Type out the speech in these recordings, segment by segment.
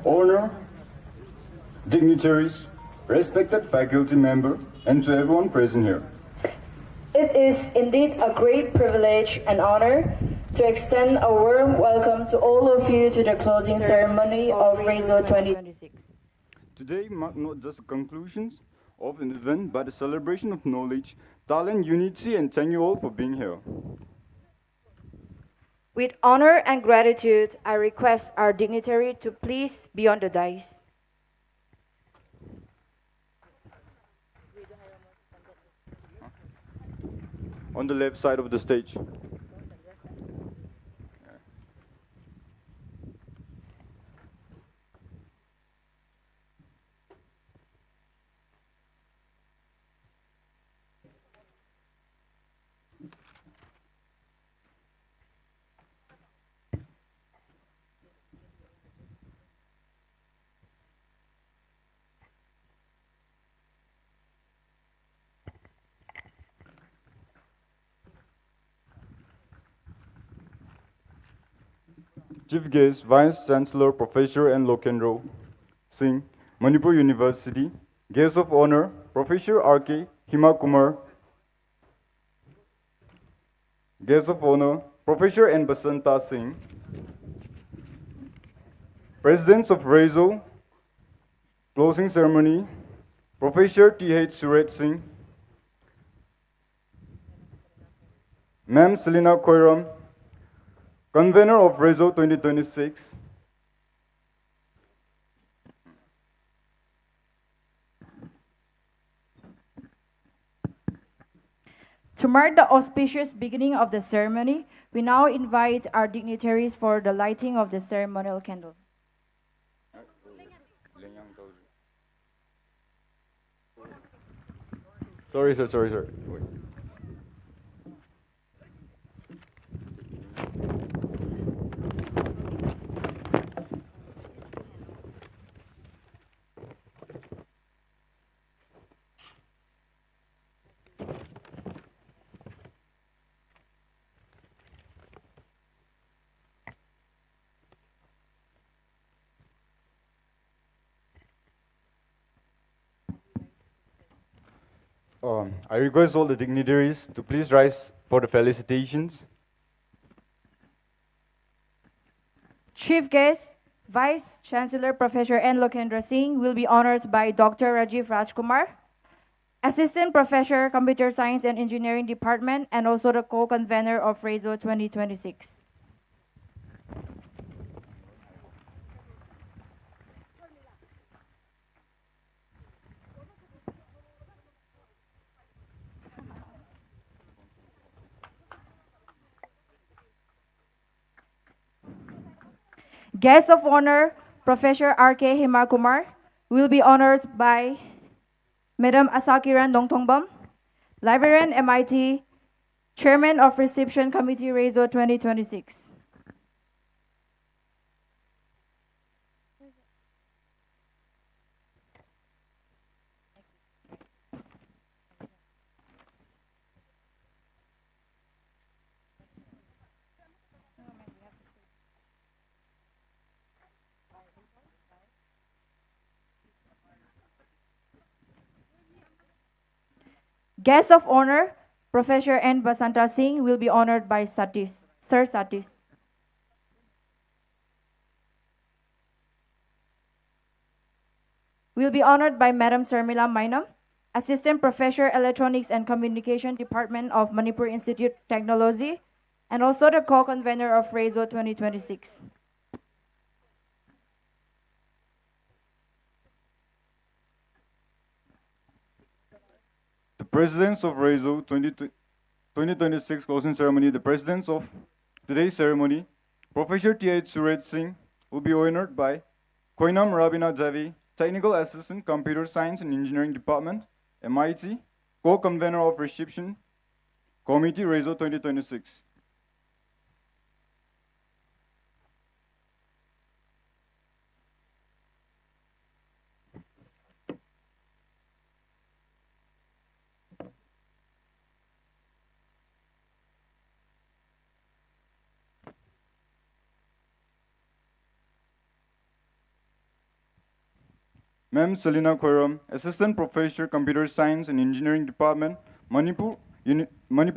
honor, dignitaries, respected faculty member, and to everyone present here. It is indeed a great privilege and honor to extend a warm welcome to all of you to the closing ceremony of RESO 2026. Today marks not just conclusions of an event, but a celebration of knowledge, talent, unity, and thank you all for being here. With honor and gratitude, I request our dignitary to please be on the dais. On the left side of the stage. Chief guest, Vice Chancellor Professor N. Lokendra Singh, Manipur University. Guest of honor, Professor R.K. Himakumar. Guest of honor, Professor N. Basanta Singh. Presidents of RESO, closing ceremony, Professor T.H. Suret Singh. Ma'am Selina Koiram, Convener of RESO 2026. To mark the auspicious beginning of the ceremony, we now invite our dignitaries for the lighting of the ceremonial candle. Sorry, sir. Wait. I request all the dignitaries to please rise for the felicitations. Chief guest, Vice Chancellor Professor N. Lokendra Singh will be honored by Dr. Rajiv Rajkumar, Assistant Professor, Computer Science and Engineering Department, and also the co-convener of RESO 2026. Guest of honor, Professor R.K. Himakumar, will be honored by Madam Asakiran Dongtongbam, Librarian MIT, Chairman of Reception Committee RESO 2026. Guest of honor, Professor N. Basanta Singh, will be honored by Satish, Sir Satish. Will be honored by Madam Sarmila Mainam, Assistant Professor, Electronics and Communication Department of Manipur Institute Technology, and also the co-convener of RESO 2026. The presidents of RESO 2026 closing ceremony, the presidents of today's ceremony, Professor T.H. Suret Singh will be honored by Koinam Rabina Javi, Technical Assistant, Computer Science and Engineering Department, MIT, co-convener of Reception Committee RESO 2026. Ma'am Selina Khairam, Assistant Professor, Computer Science and Engineering Department, Manipur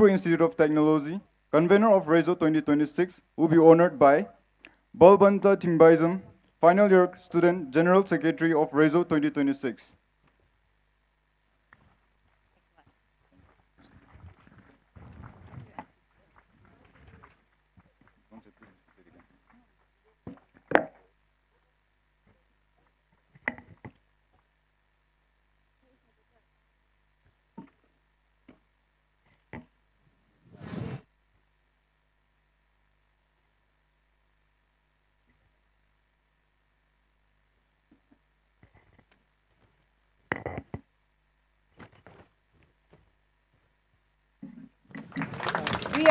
Institute of Technology, Convener of RESO 2026, will be honored by Balbanta Timbaism, Final Year Student, General Secretary of RESO 2026.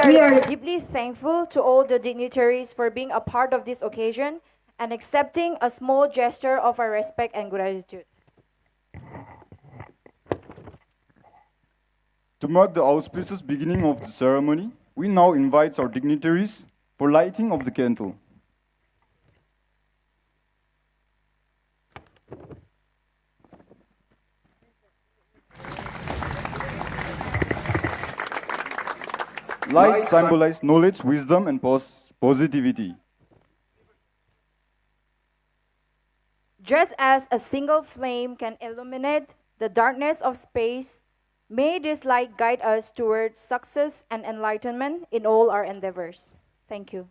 We are deeply thankful to all the dignitaries for being a part of this occasion and accepting a small gesture of our respect and gratitude. To mark the auspicious beginning of the ceremony, we now invite our dignitaries for lighting of the candle. Lights symbolize knowledge, wisdom, and positivity. Just as a single flame can illuminate the darkness of space, may this light guide us towards success and enlightenment in all our endeavors. Thank you.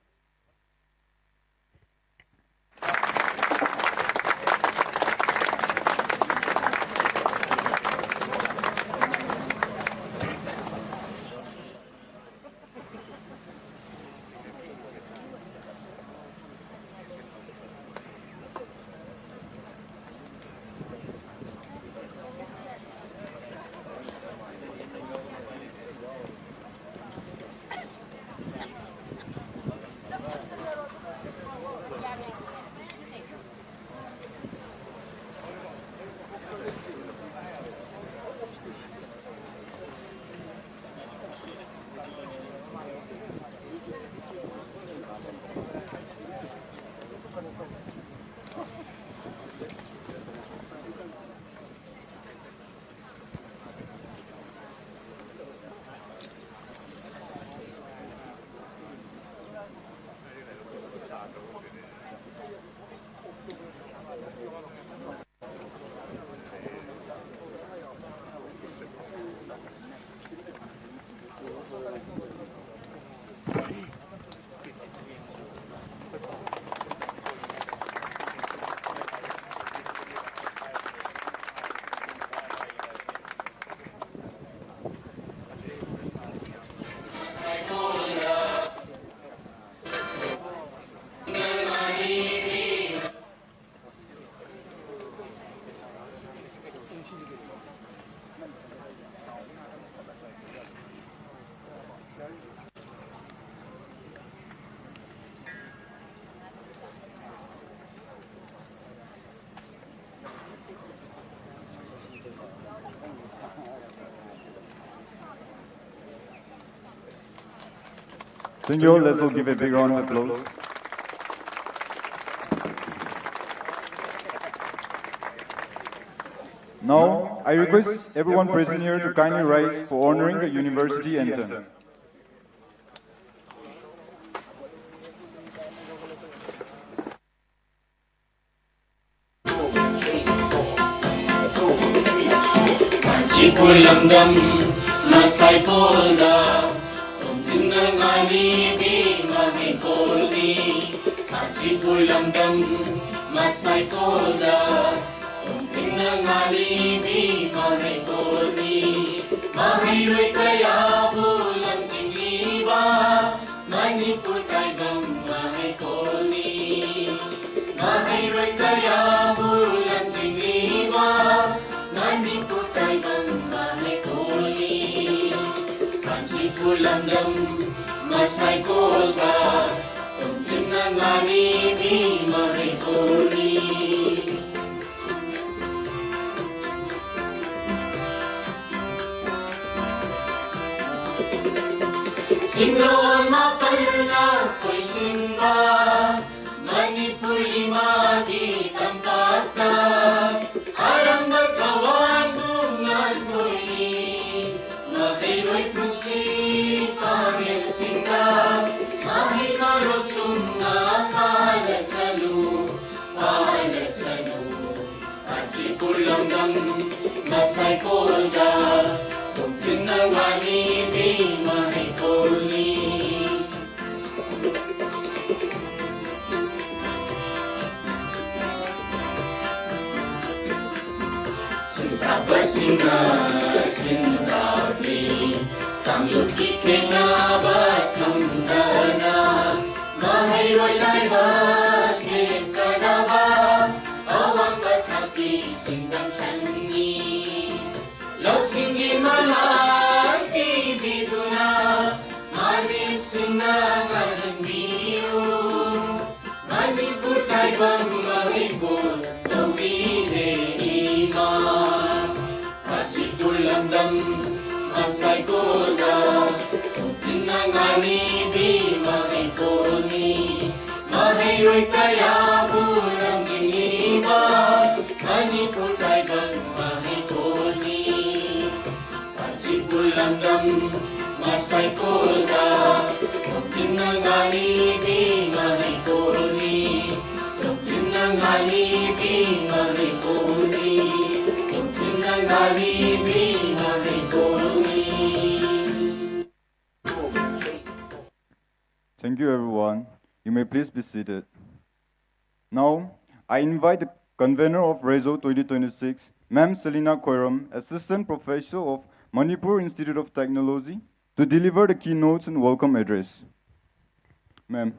Thank you all. Let's all give a big round of applause. Now, I request everyone present here to kindly rise for honoring the university anthem. Sipulamdam masai kolda tumjinangali bi mahikolni Sipulamdam masai kolda tumjinangali bi mahikolni Mahiroi kaya bulam jingliba Manipur taibang mahikolni Mahiroi kaya bulam jingliba Manipur taibang mahikolni Sipulamdam masai kolda tumjinangali bi mahikolni Singlon mapalna ko'y simba Manipuri magi tampata masay kolga Tumtin ng alibing mahay koli Sinta basinga sintapli Kang luki kengabat kang dana Mahay roy lai bat kanaba Awang bathaki sindang sangi Lau singi malang bibiduna Malim sinang alhambiyo Manipur taibang mahibol Tawire ima Kachitur lamdam masay kolga Tinangani di mahay koni Mahay roy kaya bulang sinima Manipur taibang mahay koni Kachitur lamdam masay kolga Tinangani di mahay koni Tinangani di mahay koni Tinangani di mahay koni Thank you, everyone. You may please be seated. Now, I invite the convener of RESO 2026, Ma'am Selina Koiram, Assistant Professor of Manipur Institute of Technology, to deliver the keynotes and welcome address. Ma'am.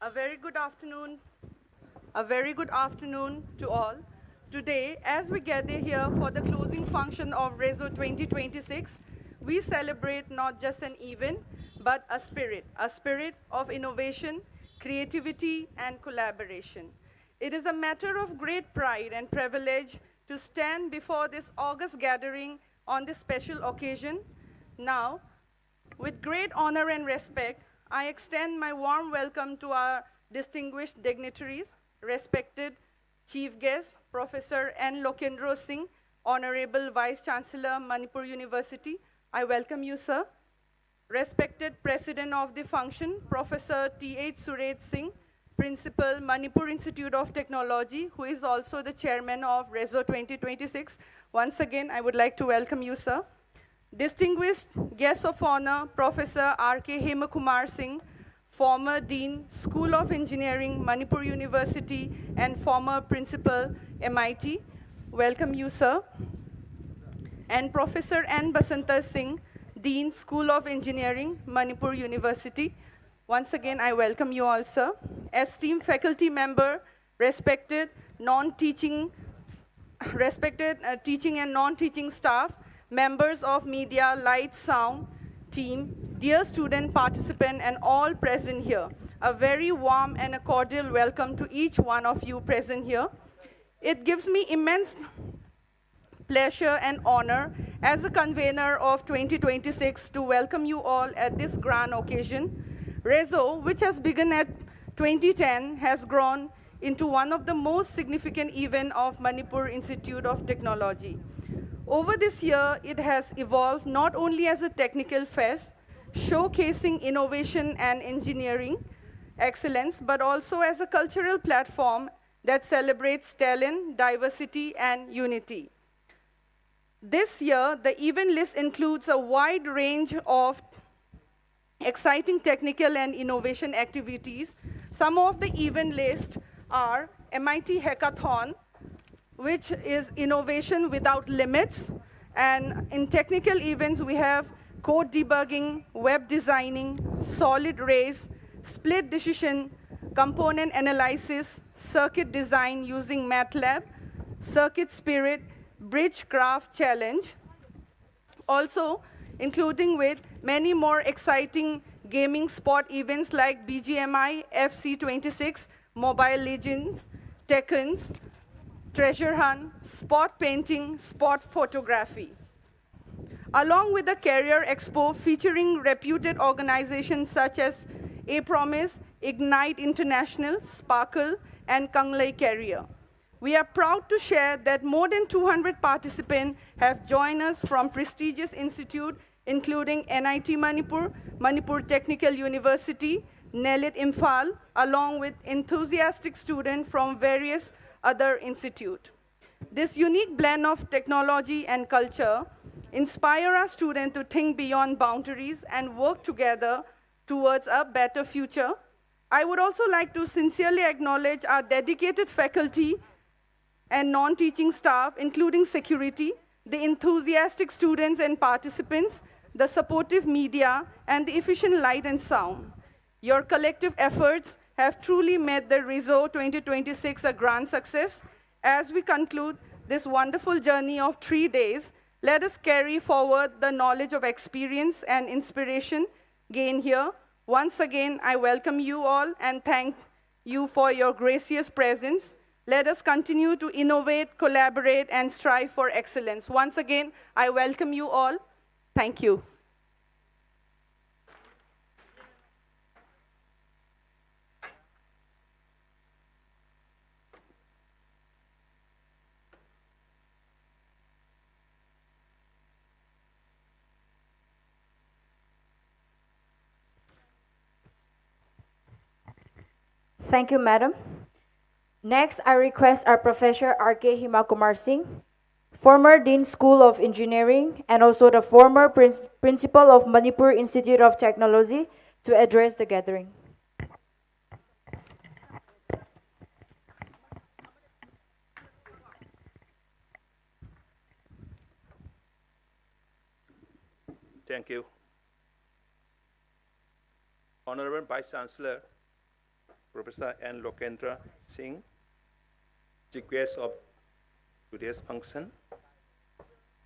A very good afternoon. A very good afternoon to all. Today, as we gather here for the closing function of RESO 2026, we celebrate not just an event, but a spirit of innovation, creativity, and collaboration. It is a matter of great pride and privilege to stand before this august gathering on this special occasion. Now, with great honor and respect, I extend my warm welcome to our distinguished dignitaries, respected Chief Guest, Professor N. Lokendra Singh, Honorable Vice Chancellor, Manipur University. I welcome you, sir. Respected President of the function, Professor T.H. Suret Singh, Principal, Manipur Institute of Technology, who is also the Chairman of RESO 2026. Once again, I would like to welcome you, sir. Distinguished Guest of Honor, Professor R.K. Hemakumar Singh, former Dean, School of Engineering, Manipur University, and former Principal, MIT. Welcome you, sir. And Professor N. Basanta Singh, Dean, School of Engineering, Manipur University. Once again, I welcome you all, sir. Esteemed faculty member, respected teaching and non-teaching staff, members of media, light, sound team, dear student participant, and all present here. A very warm and a cordial welcome to each one of you present here. It gives me immense pleasure and honor as a convener of 2026 to welcome you all at this grand occasion. RESO, which has begun at 2010, has grown into one of the most significant events of Manipur Institute of Technology. Over this year, it has evolved not only as a technical fest, showcasing innovation and engineering excellence, but also as a cultural platform that celebrates talent, diversity, and unity. This year, the event list includes a wide range of exciting technical and innovation activities. Some of the event list are MIT Hackathon, which is innovation without limits. And in technical events, we have code debugging, web designing, solid race, split decision, component analysis, circuit design using MATLAB, circuit spirit, bridge craft challenge. Also, including with many more exciting gaming sport events like BGMI, FC26, Mobile Legends, Tekkens, treasure hunt, spot painting, spot photography. Along with the Career Expo featuring reputed organizations such as A Promise, Ignite International, Sparkle, and Kanglei career. We are proud to share that more than 200 participants have joined us from prestigious institutes including NIT Manipur, Manipur Technical University, NELIT Imphal, along with enthusiastic students from various other institutes. This unique blend of technology and culture inspire our students to think beyond boundaries and work together towards a better future. I would also like to sincerely acknowledge our dedicated faculty and non-teaching staff, including security, the enthusiastic students and participants, the supportive media, and the efficient light and sound. Your collective efforts have truly made the RESO 2026 a grand success. As we conclude this wonderful journey of 3 days, let us carry forward the knowledge of experience and inspiration gained here. Once again, I welcome you all and thank you for your gracious presence. Let us continue to innovate, collaborate, and strive for excellence. Once again, I welcome you all. Thank you. Thank you, Madam. Next, I request our Professor R.K. Himakumar Singh, former Dean School of Engineering and also the former Principal of Manipur Institute of Technology, to address the gathering. Thank you. Honorable Vice Chancellor, Professor N. Lokendra Singh, Chief Guest of today's function,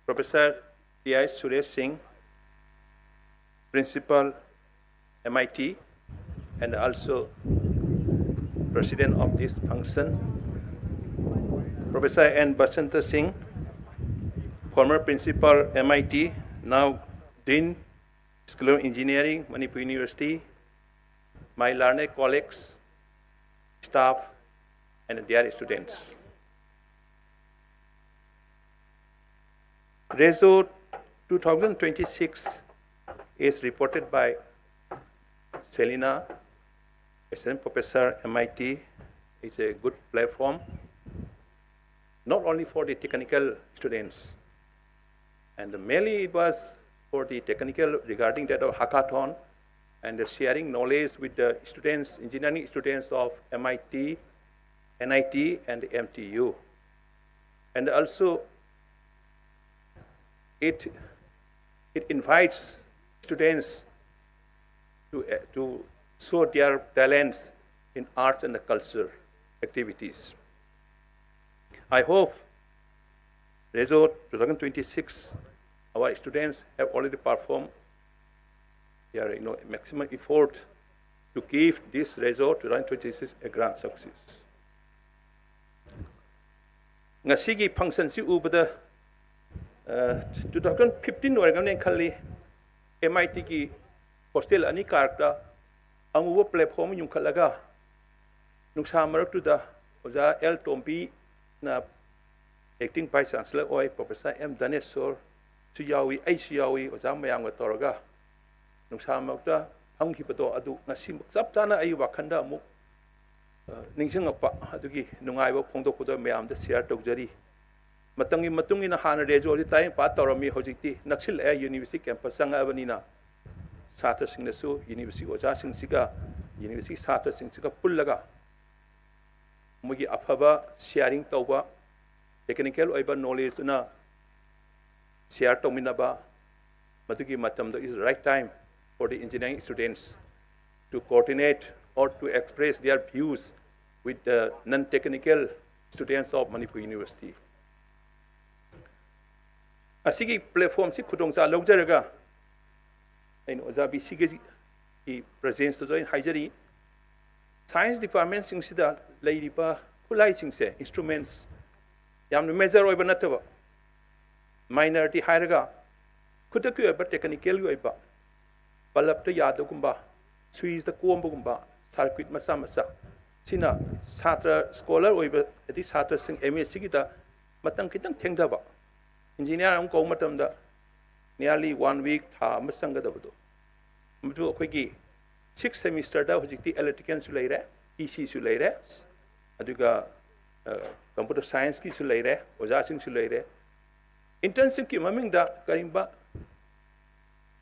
Professor T.I. Suresh Singh, Principal MIT, and also President of this function, Professor N. Basanta Singh, former Principal MIT, now Dean, School of Engineering, Manipur University, my learned colleagues, staff, and dear students. RESO 2026 is reported by Selina, Assistant Professor MIT. It's a good platform, not only for the technical students, and mainly it was for the technical regarding that of hackathon and the sharing knowledge with the students, engineering students of MIT, NIT, and MTU. And also, it invites students to show their talents in arts and culture activities. I hope RESO 2026, our students have already performed their maximum effort to give this RESO 2026 a grand success. Ngasigi function si ubada 2015 oirgamne khali MIT ki hostel ani karta anguwa platform yung khalaga nungsa maraktuda oja L Tompi na acting vice chancellor oi Professor M Daneswar suyawi ai suyawi oja mayam ga toraga nungsa marakta hangkhibato adu ngasi chap chana ai wakhanda amuk ningsingapa adugi nungaiba phongdokpuda mayam da share tawjari matangi matungina hana RESO ri tai pa torami hojikti naksil a university campus sanga abanina satra singnasu university oja singsiga university satra singsiga pullaga mugi afaba sharing tawba technical oiba knowledge na share tominaba matugi matamda is the right time for the engineering students to coordinate or to express their views with the non-technical students of Manipur University. Asigi platform si khudong sa lawjaraga ain oja bi sige ki presence to join haijari science department sing sida leiriba khulai sing se instruments yam major oiba nataba minority hairaga khutaku oiba technical oiba balap to yada gumba switch the combo gumba circuit masa masa sina satra scholar oiba ati satra sing MSc kita matang kitang thengdaba engineer am ko matam da nearly 1 week tha masanga da budo mdu khoi gi 6th semester da hojikti electrical su leire EC su leire aduga computer science ki su leire oja sing su leire internship ki maming da karimba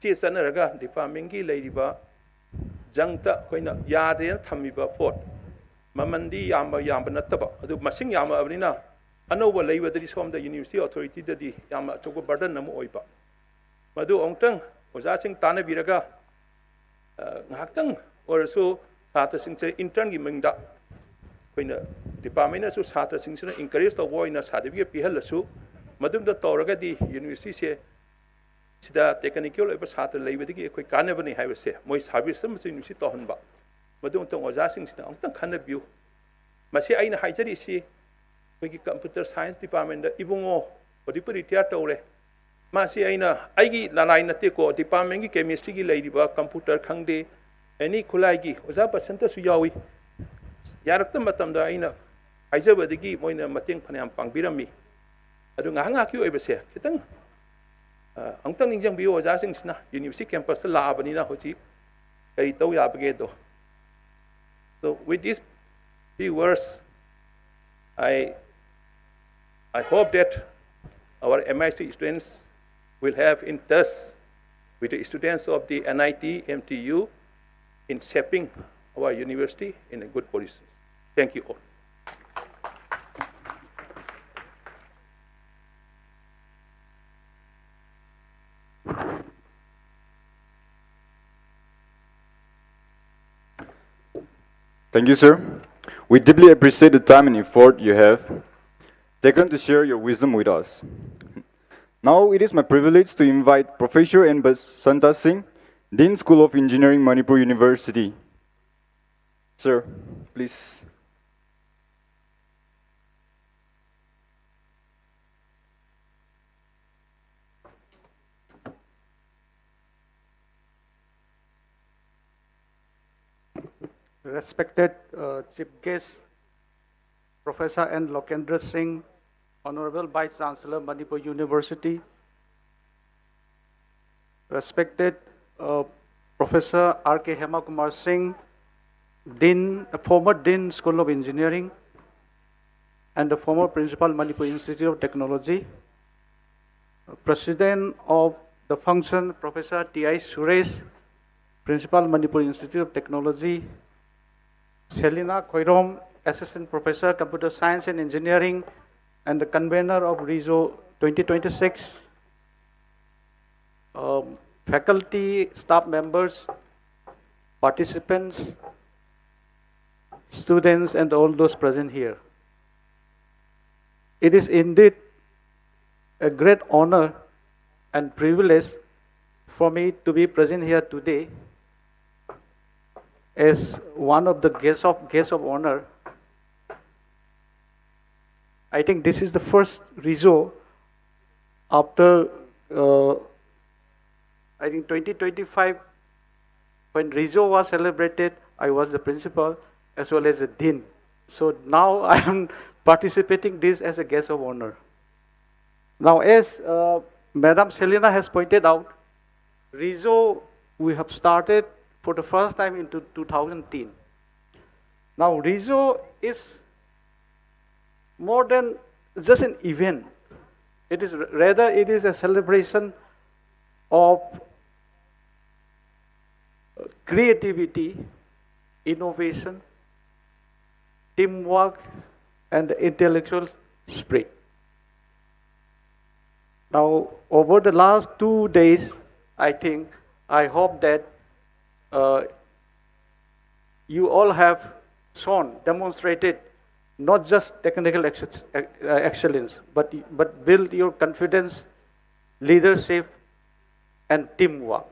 che sanaraga department ki leiriba jangta khoina yade thamiba port mamandi yamba nataba adu masing yama abnina anoba leiba dadi somda university authority dadi yama chogo burden namu oiba madu ongtang oja sing tana biraga ngaktang orso satra sing che intern gi mingda khoina department su satra sing sina encourage to boina certificate pihalasu madum da toraga di university se sida technical eba satra leibadigi khoi kanabani haibase moi service sam su university to hanba madum tong oja sing sina ongtang khana view masi aina haijari si khoi computer science department da ibungo odipa retire tore masi aina aigi lanai nate ko department gi chemistry gi leiriba computer khangde any khulai gi oja percent su yawi yarakta matam da aina haijabadigi moina mateng phanam pangbirami adu nga nga ki oibase kitang angtang ningjang bio oja sing sina university campus la abani na hochi kai tau ya bage do so with these few words I hope that our MIT students will have in touch with the students of the NIT MTU in shaping our university in a good position. Thank you all. Thank you, sir. We deeply appreciate the time and effort you have taken to share your wisdom with us. Now it is my privilege to invite Professor N. Santa Singh, Dean School of Engineering, Manipur University. Sir, please. Respected Chief Guest, Professor N. Lokendra Singh, Honorable Vice Chancellor, Manipur University, respected Professor R.K. Hemakumar Singh, former Dean School of Engineering, and the former Principal, Manipur Institute of Technology, President of the function, Professor T.I. Suresh, Principal, Manipur Institute of Technology, Selina Khoirom, Assistant Professor, Computer Science and Engineering, and the convener of RESO 2026, faculty, staff members, participants, students, and all those present here. It is indeed a great honor and privilege for me to be present here today as one of the guests of honor. I think this is the first RESO after I think 2025, when RESO was celebrated, I was the principal as well as the dean. So now I am participating this as a guest of honor. Now, as Madam Selina has pointed out, RESO we have started for the first time in 2010. Now, RESO is more than just an event. It is rather it is a celebration of creativity, innovation, teamwork, and intellectual spirit. Now, over the last 2 days, I hope that you all have demonstrated not just technical excellence, but build your confidence, leadership, and teamwork.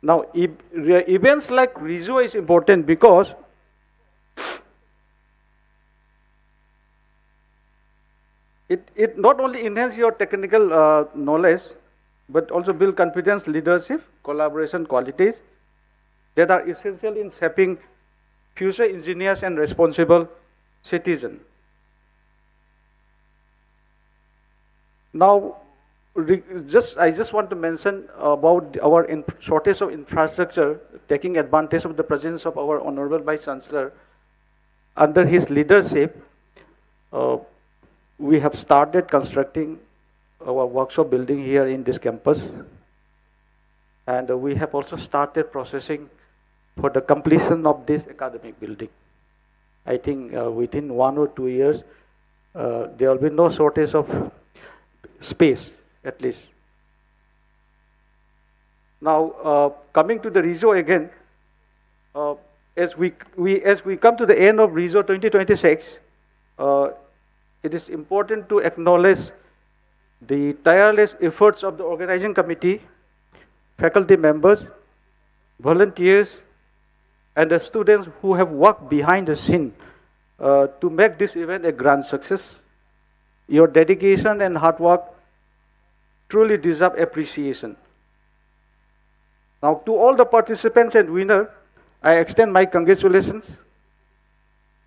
Now, events like RESO is important because it not only enhances your technical knowledge, but also build confidence, leadership, collaboration qualities that are essential in shaping future engineers and responsible citizen. Now, I just want to mention about our shortage of infrastructure, taking advantage of the presence of our Honorable Vice Chancellor. Under his leadership, uh, we have started constructing our workshop building here in this campus. And we have also started processing for the completion of this academic building. I think within 1 or 2 years, there will be no shortage of space, at least. Now, coming to the RESO again, as we come to the end of RESO 2026, it is important to acknowledge the tireless efforts of the organizing committee, faculty members, volunteers, and the students who have worked behind the scene to make this event a grand success. Your dedication and hard work truly deserve appreciation. Now, to all the participants and winners, I extend my congratulations.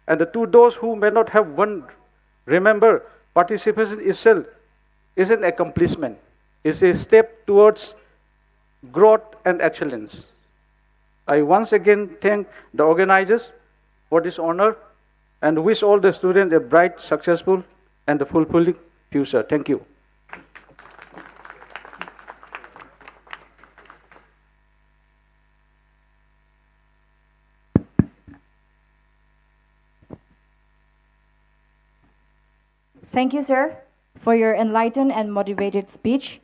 And to those who may not have won, remember, participation itself is an accomplishment. It's a step towards growth and excellence. I once again thank the organizers for this honor and wish all the students a bright, successful, and a fulfilling future. Thank you. Thank you, sir, for your enlightened and motivated speech.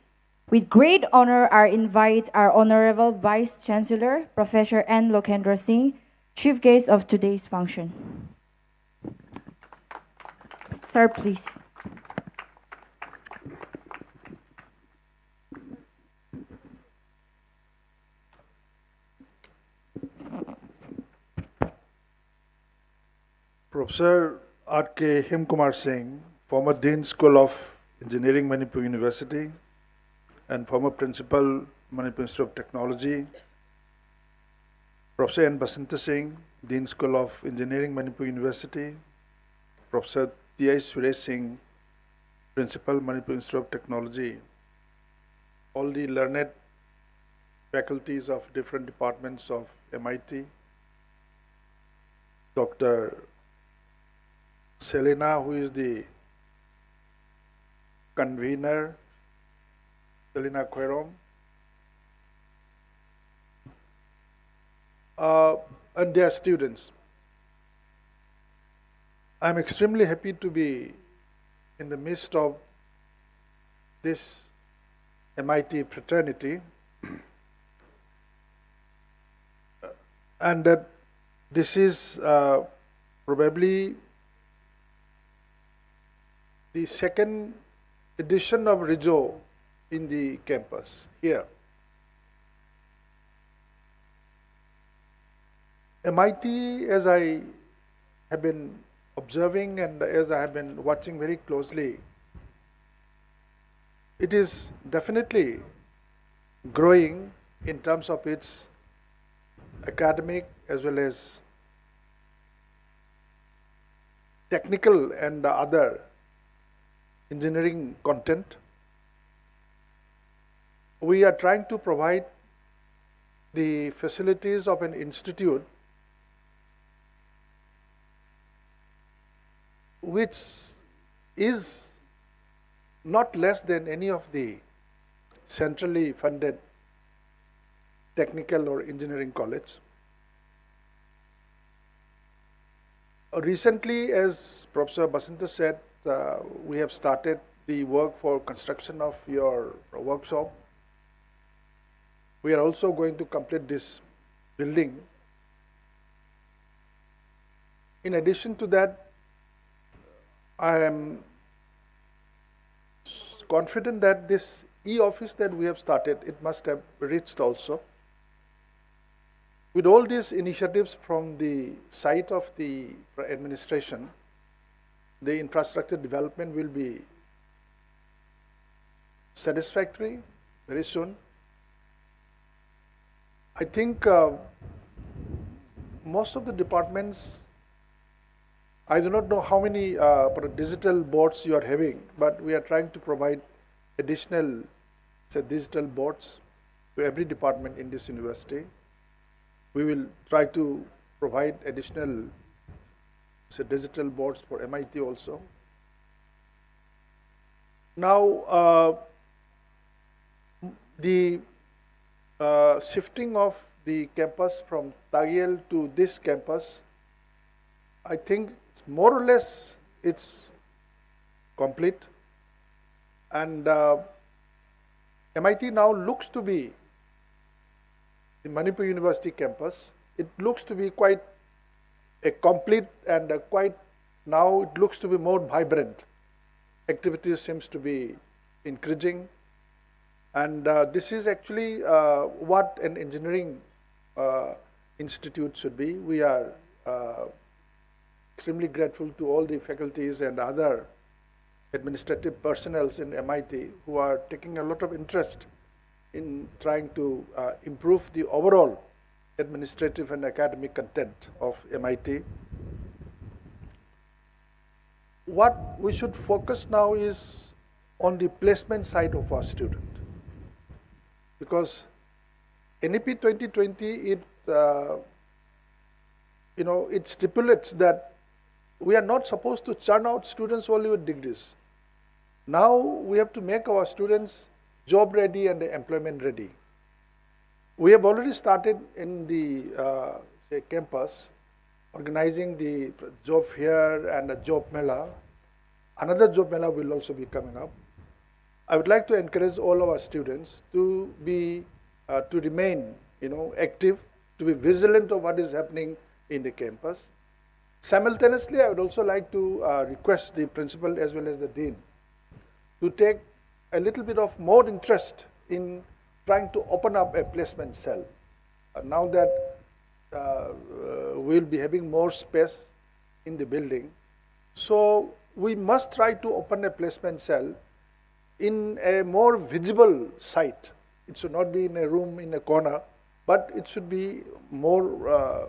With great honor, I invite our Honorable Vice Chancellor, Professor N. Lokendra Singh, Chief Guest of today's function. Sir, please. Professor R.K. Himkumar Singh, former Dean School of Engineering, Manipur University, and former Principal, Manipur Institute of Technology. Professor N. Basanta Singh, Dean School of Engineering, Manipur University. Professor T.I. Suresh Singh, Principal, Manipur Institute of Technology. All the learned faculties of different departments of MIT. Dr. Selena, who is the convener, Selena Querom, and their students. I'm extremely happy to be in the midst of this MIT fraternity, and that this is probably the second edition of RESO in the campus here. MIT, as I have been observing and as I have been watching very closely, it is definitely growing in terms of its academic as well as technical and other engineering content. We are trying to provide the facilities of an institute which is not less than any of the centrally funded technical or engineering college. Recently, as Professor Basanta said, we have started the work for construction of your workshop. We are also going to complete this building. In addition to that, I am confident that this e-office that we have started, it must have reached also. With all these initiatives from the side of the administration, the infrastructure development will be satisfactory very soon. I think most of the departments, I do not know how many digital boards you are having, but we are trying to provide additional digital boards to every department in this university. We will try to provide additional digital boards for MIT also. Now, the shifting of the campus from Tagiel to this campus, I think it's more or less it's complete, and MIT now looks to be the Manipur University campus. It looks to be quite a complete and quite now it looks to be more vibrant. Activities seems to be increasing, and this is actually what an engineering institute should be. We are extremely grateful to all the faculties and other administrative personnel in MIT who are taking a lot of interest in trying to improve the overall administrative and academic content of MIT. What we should focus now is on the placement side of our student, because NEP 2020 it stipulates that we are not supposed to churn out students only with degrees. Now we have to make our students job ready and employment ready. We have already started in the campus organizing the job fair and a job mela. Another job mela will also be coming up. I would like to encourage all of our students to be to remain active, to be vigilant of what is happening in the campus. Simultaneously, I would also like to request the principal as well as the dean to take a little bit of more interest in trying to open up a placement cell. Now that we'll be having more space in the building, so we must try to open a placement cell in a more visible site. It should not be in a room in a corner, but it should be more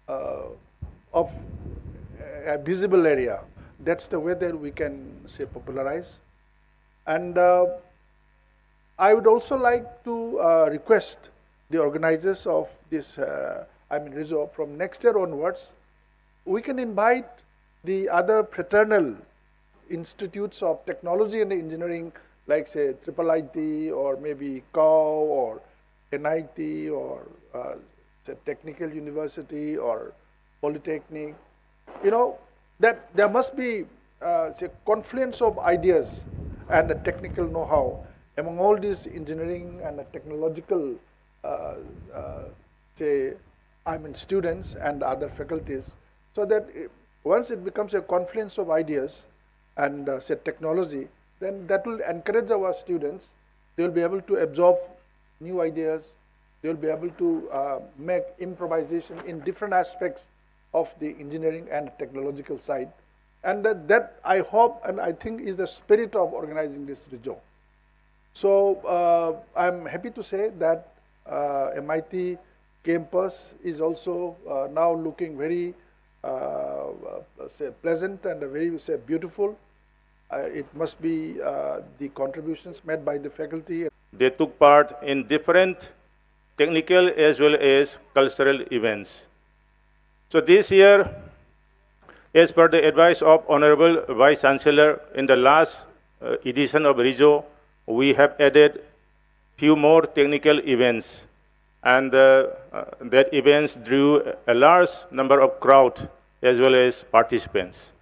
of a visible area. That's the way that we can popularize. And I would also like to request the organizers of this, RESO, from next year onwards, we can invite the other fraternal institutes of technology and engineering, like say IIIT or maybe COW or NIT or say Technical University or Polytechnic. That there must be say confluence of ideas and a technical know-how among all these engineering and technological students and other faculties, so that once it becomes a confluence of ideas and say technology, then that will encourage our students. They will be able to absorb new ideas. They will be able to make improvisation in different aspects of the engineering and technological side. And that I hope and I think is the spirit of organizing this RESO. So I'm happy to say that MIT campus is also now looking very pleasant and very beautiful. It must be the contributions made by the faculty. They took part in different technical as well as cultural events. So this year, as per the advice of Honorable Vice Chancellor, in the last edition of RESO, we have added few more technical events, and that events drew a large number of crowd as well as participants.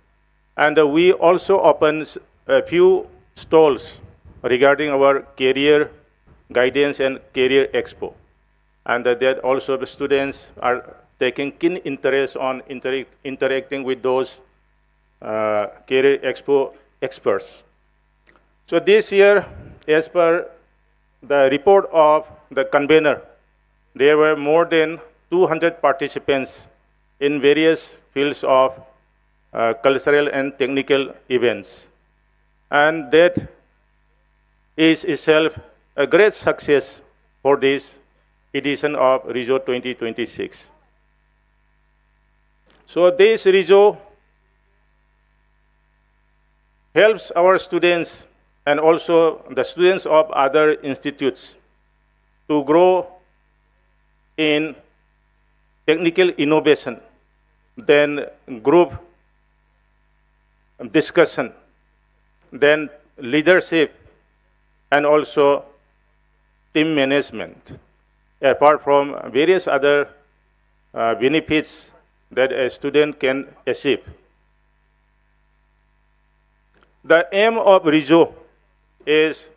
And we also opened a few stalls regarding our career guidance and career expo, and that also the students are taking keen interest on interacting with those career expo experts. So this year, as per the report of the convener, there were more than 200 participants in various fields of cultural and technical events. And that is itself a great success for this edition of RESO 2026. So this RESO helps our students and also the students of other institutes to grow in technical innovation, then group discussion, then leadership, and also team management, apart from various other benefits that a student can achieve. The aim of RESO is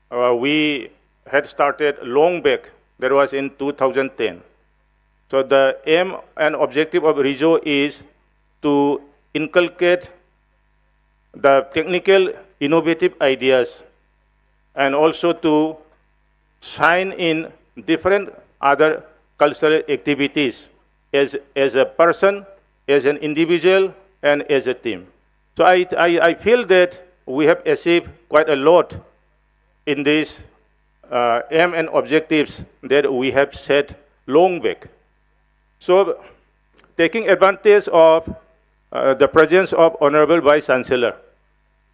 we had started long back, that was in 2010. So the aim and objective of RESO is to inculcate the technical innovative ideas and also to shine in different other cultural activities as a person, as an individual, and as a team. So I feel that we have achieved quite a lot in these aim and objectives that we have set long back. So taking advantage of the presence of Honorable Vice Chancellor.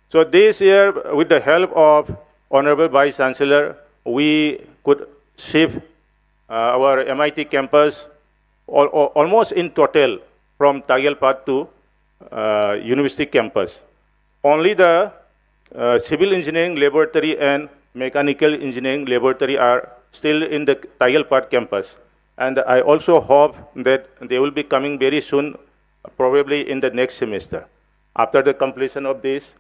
So this year, with the help of Honorable Vice Chancellor, we could shift our MIT campus almost in total from Tagyalpat to university campus. Only the civil engineering laboratory and mechanical engineering laboratory are still in the Tagyalpat campus. And I also hope that they will be coming very soon, probably in the next semester, after the completion of this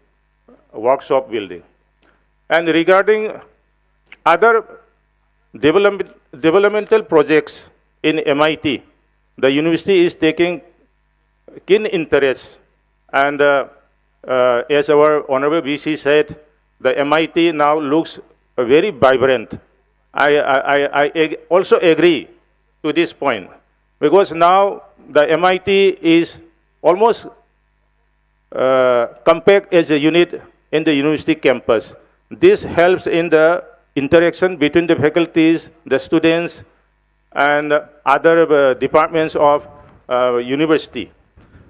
workshop building. And regarding other developmental projects in MIT, the university is taking keen interest. And as our Honorable VC said, the MIT now looks very vibrant. I also agree to this point, because now the MIT is almost compact as a unit in the university campus. This helps in the interaction between the faculties, the students, and other departments of university.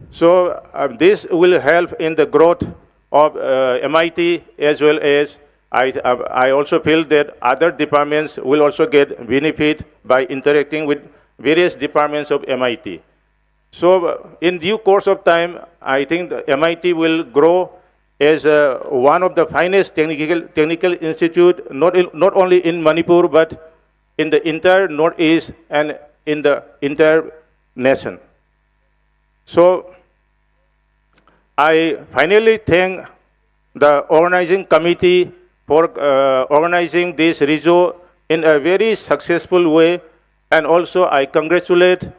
So this will help in the growth of MIT, as well as I also feel that other departments will also get benefit by interacting with various departments of MIT. So in due course of time, I think the MIT will grow as one of the finest technical institute, not only in Manipur, but in the entire Northeast and in the entire nation. So I finally thank the organizing committee for organizing this RESO in a very successful way. And also I congratulate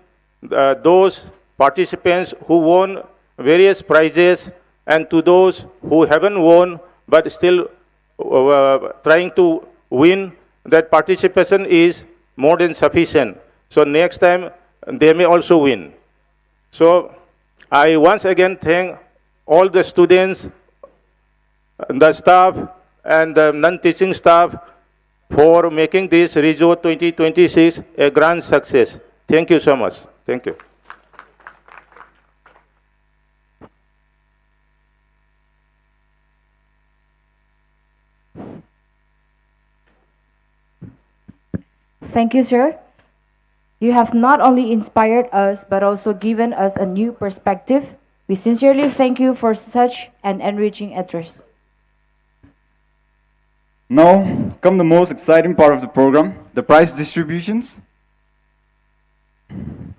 those participants who won various prizes, and to those who haven't won but still trying to win, that participation is more than sufficient. So next time they may also win. So I once again thank all the students, the staff, and the non-teaching staff for making this RESO 2026 a grand success. Thank you so much. Thank you. Thank you, sir. You have not only inspired us, but also given us a new perspective. We sincerely thank you for such an enriching address. Now come the most exciting part of the program, the prize distributions.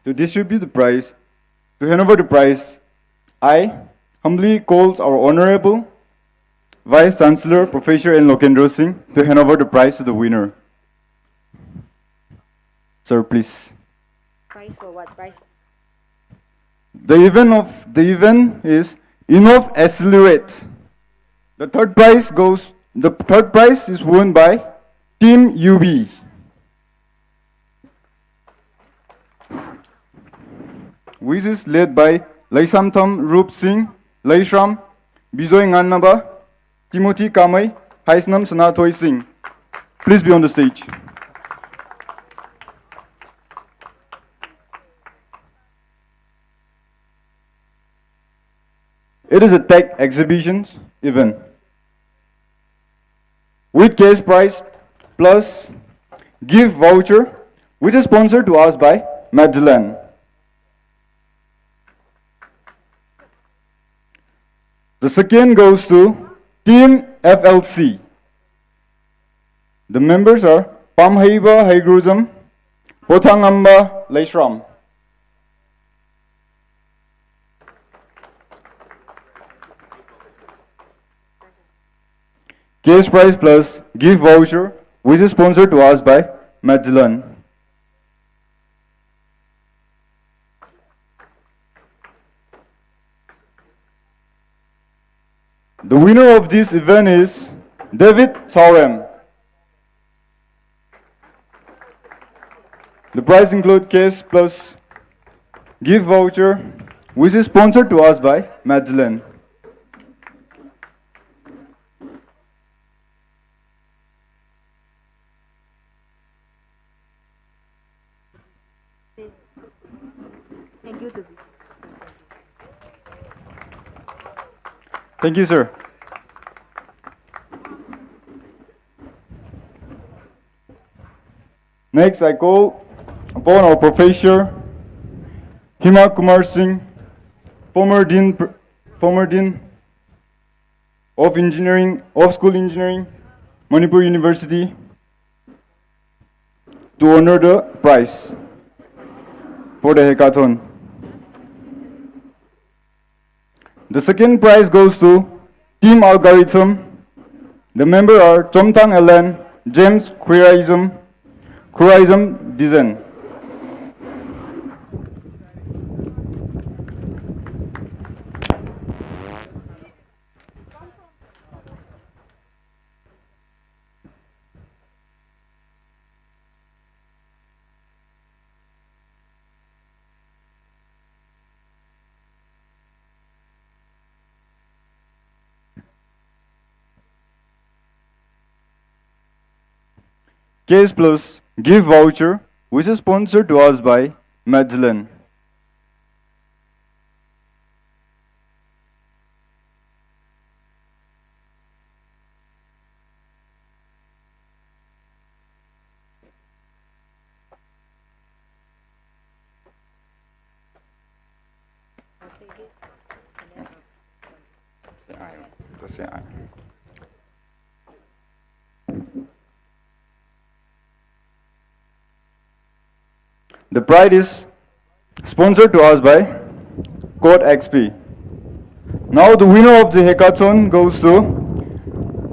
To distribute the prize, to hand over the prize, I humbly call our Honorable Vice Chancellor, Professor N. Lokendra Singh, to hand over the prize to the winner. Sir, please. Prize for what? Prize. The event is Innov Accelerate. The third prize is won by Team UB. Which is led by Laisamtham Rup Singh, Laishram, Bijoy Ngannaba, Timothy Kamai, Haisnam Sanatoy Singh. Please be on the stage. It is a tech exhibitions event with cash prize plus gift voucher, which is sponsored to us by Magellan. The second goes to Team FLC. The members are Pamhaiba Haigruzam, Pothangamba Leishram. Case prize plus gift voucher, which is sponsored to us by Magellan. The winner of this event is David Saurem. The prize includes case plus gift voucher, which is sponsored to us by Magellan. Thank you, Tubi. Thank you, sir. Next, I call upon our Professor Hima Kumar Singh, former Dean of Engineering, of School Engineering, Manipur University, to honor the prize for the hackathon. The second prize goes to Team Algorithm. The members are Chomtang Ellen, James Khuraism Dizen. Case plus gift voucher, which is sponsored to us by Magellan. The prize is sponsored to us by Code XP. Now the winner of the hackathon goes to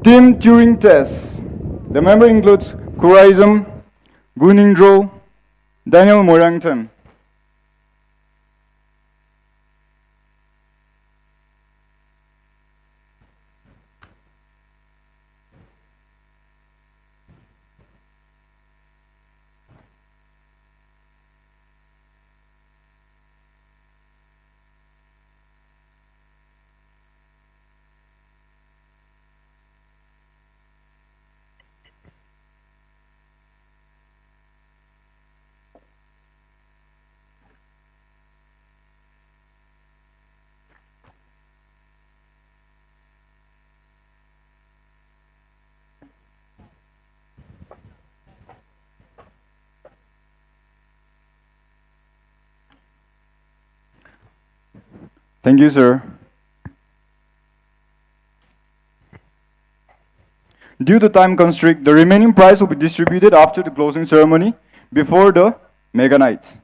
Team Turing Test. The member includes Khuraism, Guningdro, Daniel Morangton. Thank you, sir. Due to time constraint, the remaining prize will be distributed after the closing ceremony before the mega night.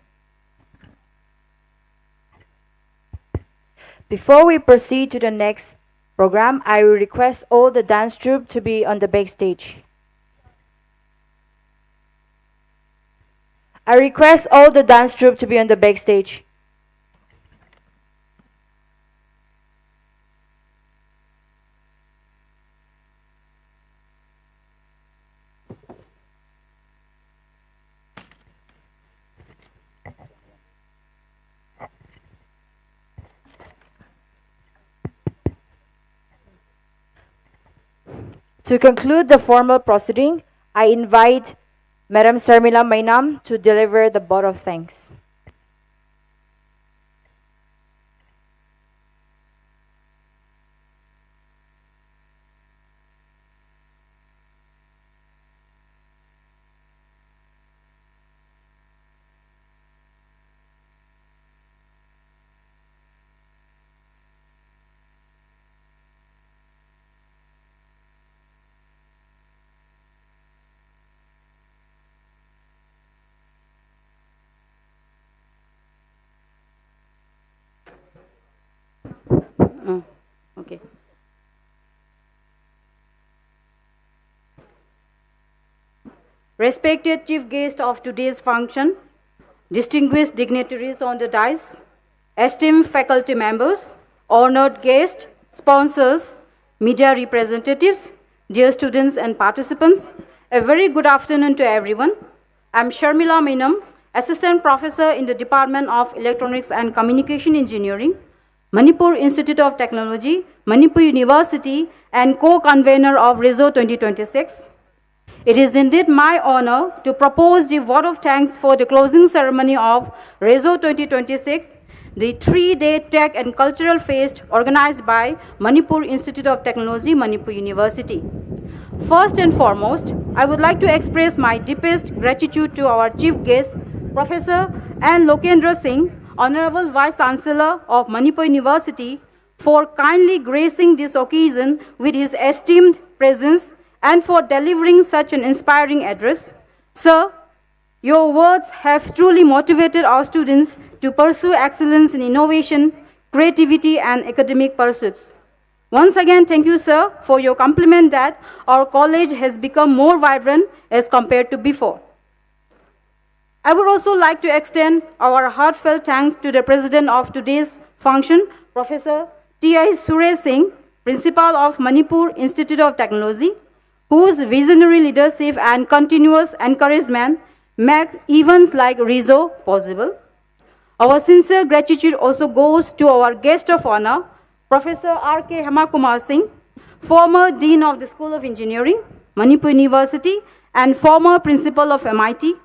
Before we proceed to the next program, I will request all the dance troupe to be on the backstage. I request all the dance troupe to be on the backstage. To conclude the formal proceeding, I invite Madam Sarmila Mainam to deliver the vote of thanks. Okay. Respected chief guest of today's function, distinguished dignitaries on the dais, esteemed faculty members, honored guests, sponsors, media representatives, dear students and participants, a very good afternoon to everyone. I'm Sharmila Meenam, Assistant Professor in the Department of Electronics and Communication Engineering, Manipur Institute of Technology, Manipur University, and co-convener of RESO 2026. It is indeed my honor to propose the vote of thanks for the closing ceremony of RESO 2026, the 3-day tech and cultural fest organized by Manipur Institute of Technology, Manipur University. First and foremost, I would like to express my deepest gratitude to our chief guest, Professor N. Lokendra Singh, Honorable Vice Chancellor of Manipur University, for kindly gracing this occasion with his esteemed presence and for delivering such an inspiring address. Sir, your words have truly motivated our students to pursue excellence in innovation, creativity, and academic pursuits. Once again, thank you, sir, for your compliment that our college has become more vibrant as compared to before. I would also like to extend our heartfelt thanks to the president of today's function, Professor T.I. Suresh Singh, Principal of Manipur Institute of Technology, whose visionary leadership and continuous encouragement make events like RESO possible. Our sincere gratitude also goes to our guest of honor, Professor R.K. Hemakumar Singh, former Dean of the School of Engineering, Manipur University, and former Principal of MIT,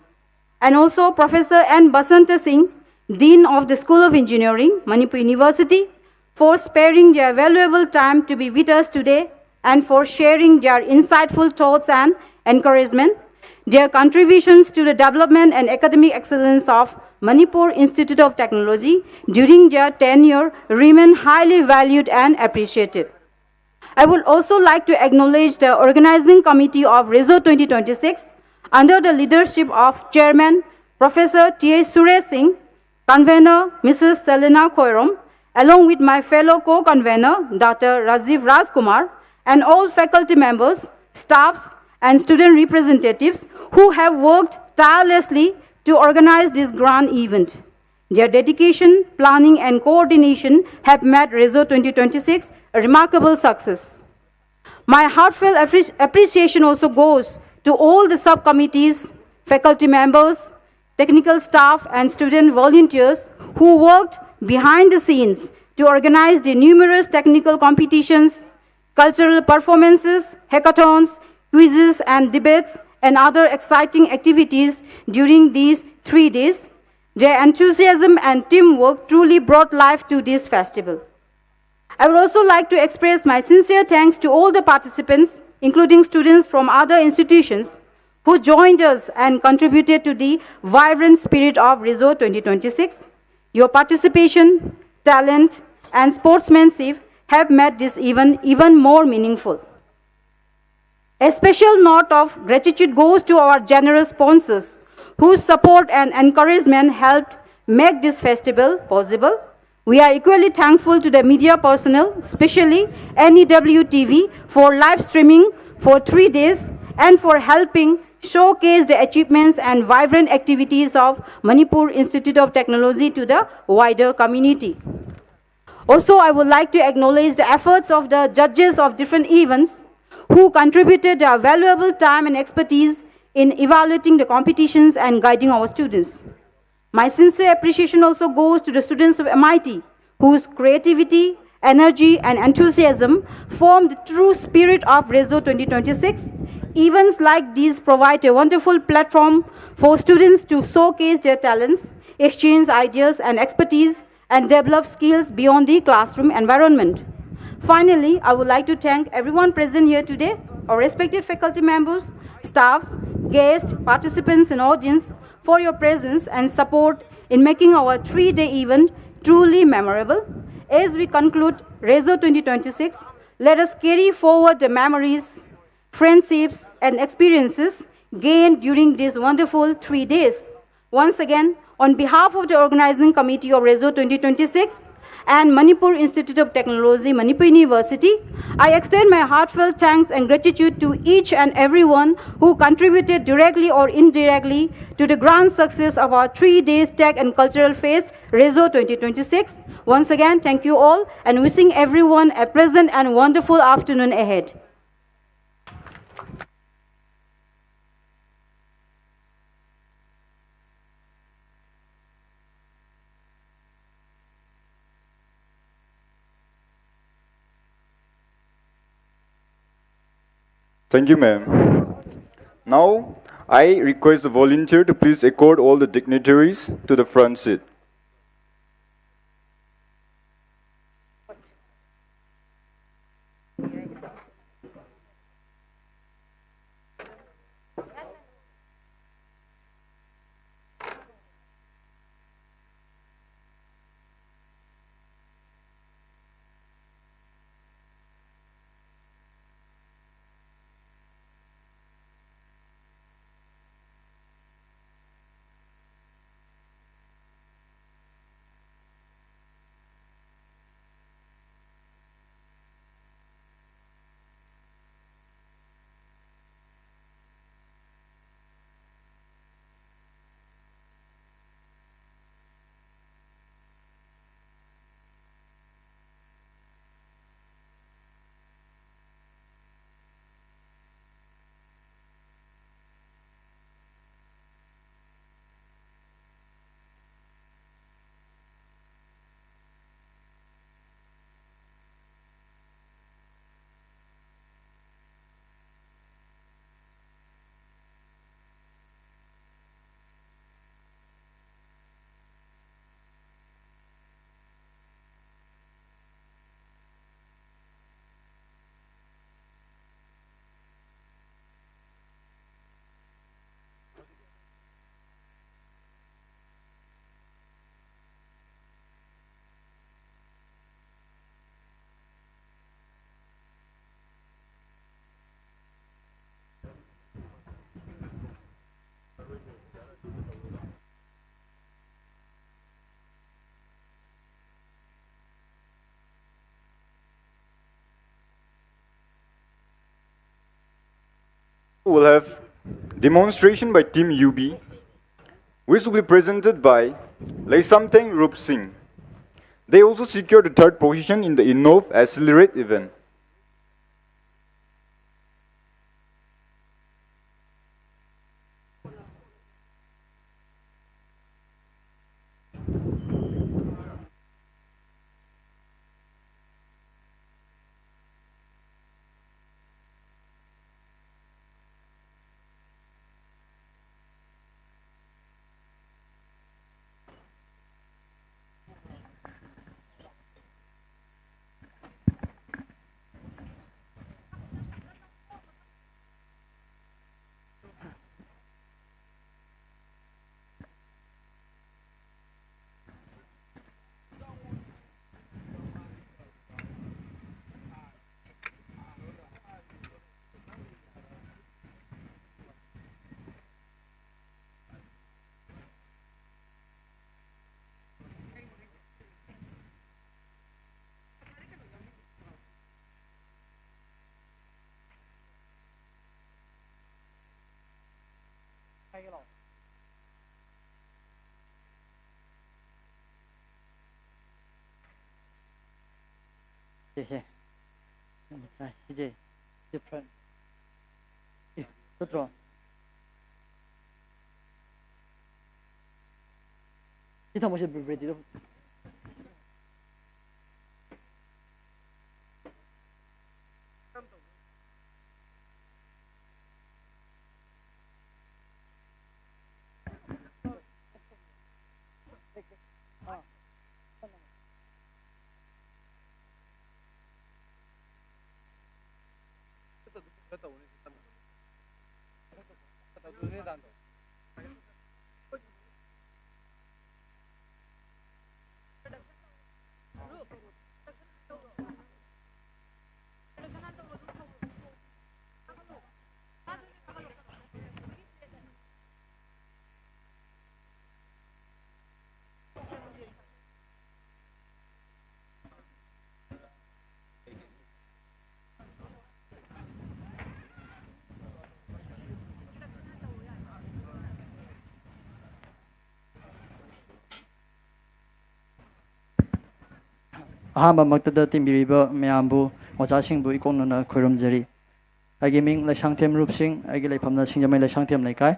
and also Professor N. Basanta Singh, Dean of the School of Engineering, Manipur University, for sparing their valuable time to be with us today and for sharing their insightful thoughts and encouragement. Their contributions to the development and academic excellence of Manipur Institute of Technology during their tenure remain highly valued and appreciated. I would also like to acknowledge the organizing committee of RESO 2026 under the leadership of Chairman Professor T.A. Suresh Singh, Convener Mrs. Selena Khoirom, along with my fellow co-convener Dr. Rajiv Rajkumar, and all faculty members, staffs, and student representatives who have worked tirelessly to organize this grand event. Their dedication, planning, and coordination have made RESO 2026 a remarkable success. My heartfelt appreciation also goes to all the subcommittees, faculty members, technical staff, and student volunteers who worked behind the scenes to organize the numerous technical competitions, cultural performances, hackathons, quizzes, and debates, and other exciting activities during these 3 days. Their enthusiasm and teamwork truly brought life to this festival. I would also like to express my sincere thanks to all the participants, including students from other institutions, who joined us and contributed to the vibrant spirit of RESO 2026. Your participation, talent, and sportsmanship have made this event even more meaningful. A special note of gratitude goes to our generous sponsors, whose support and encouragement helped make this festival possible. We are equally thankful to the media personnel, especially newtv, for live streaming for 3 days and for helping showcase the achievements and vibrant activities of Manipur Institute of Technology to the wider community. Also, I would like to acknowledge the efforts of the judges of different events who contributed their valuable time and expertise in evaluating the competitions and guiding our students. My sincere appreciation also goes to the students of MIT, whose creativity, energy, and enthusiasm form the true spirit of RESO 2026. Events like these provide a wonderful platform for students to showcase their talents, exchange ideas and expertise, and develop skills beyond the classroom environment. Finally, I would like to thank everyone present here today, our respected faculty members, staffs, guests, participants, and audience for your presence and support in making our 3-day event truly memorable. As we conclude RESO 2026, let us carry forward the memories, friendships, and experiences gained during these wonderful 3 days. Once again, on behalf of the organizing committee of RESO 2026 and Manipur Institute of Technology, Manipur University. I extend my heartfelt thanks and gratitude to each and everyone who contributed directly or indirectly to the grand success of our 3-day Tech and Cultural Fest, RESO 2026. Once again, thank you all and wishing everyone a pleasant and wonderful afternoon ahead. Thank you, ma'am. Now, I request the volunteer to please escort all the dignitaries to the front seat. We'll have demonstration by Team UB, which will be presented by Laisamteng Rup Singh. They also secured the third position in the Innov Accelerate event. 이제 different. 또 들어. 이타 뭐시 ready. ꯑꯍꯥꯟꯕꯃꯛꯇꯗ ꯇꯤꯟꯕꯤꯔꯤꯕ ꯃꯌꯥꯝꯕꯨ ꯑꯣꯖꯥꯁꯤꯡꯕꯨ ꯏꯀꯣꯛꯅꯅ ꯈꯣꯏꯔꯝꯖꯔꯤ ꯑꯩꯒꯤ ꯃꯤꯡ ꯂꯩꯁꯥꯡꯊꯦꯝ ꯔꯨꯞꯁꯤꯡ ꯑꯩꯒꯤ ꯂꯩꯐꯝꯅ ꯁꯤꯡꯖꯃꯩ ꯂꯩꯁꯥꯡꯊꯦꯝ ꯂꯩꯀꯥꯏ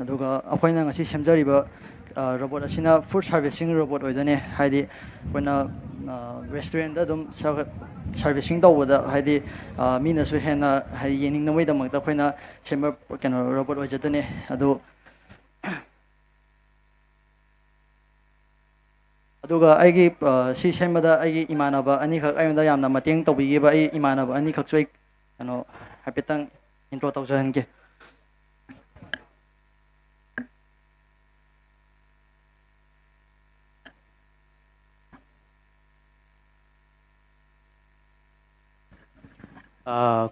ꯑꯗꯨꯒ ꯑꯩꯈꯣꯏꯅ ꯉꯁꯤ ꯁꯦꯝꯖꯔꯤꯕ robot ꯑꯁꯤꯅ food servicing robot ꯑꯣꯏꯗꯣꯏꯅꯦ ꯍꯥꯏꯗꯤ ꯑꯩꯈꯣꯏꯅ ꯔꯦꯁꯇꯨꯔꯦꯟꯗ ꯑꯗꯨꯝ ꯁꯥꯔꯚꯤꯁꯤꯡ ꯇꯧꯕꯗ ꯍꯥꯏꯗꯤ ꯃꯤꯅꯁꯨ ꯍꯦꯟꯅ ꯍꯥꯏꯗꯤ ꯌꯦꯡꯅꯤꯡꯅꯕꯒꯤꯗꯃꯛꯇ ꯑꯩꯈꯣꯏꯅ ꯁꯦꯝꯕ ꯀꯩꯅꯣ ꯔꯣꯕꯣꯠ ꯑꯣꯏꯖꯗꯣꯏꯅꯦ ꯑꯗꯨꯒ ꯑꯩꯒꯤ ꯁꯤ ꯁꯦꯝꯕꯗ ꯑꯩꯒꯤ ꯏꯃꯥꯟꯅꯕ ꯑꯅꯤꯈꯛ ꯑꯩꯉꯣꯟꯗ ꯌꯥꯝꯅ ꯃꯇꯦꯡ ꯇꯧꯕꯤꯈꯤꯕ ꯑꯩ ꯏꯃꯥꯟꯅꯕ ꯑꯅꯤꯈꯛꯁꯨ ꯑꯩ ꯀꯩꯅꯣ ꯍꯥꯏꯐꯦꯠꯇꯪ ꯏꯟꯇ꯭ꯔꯣ ꯇꯧꯖꯍꯟꯒꯦ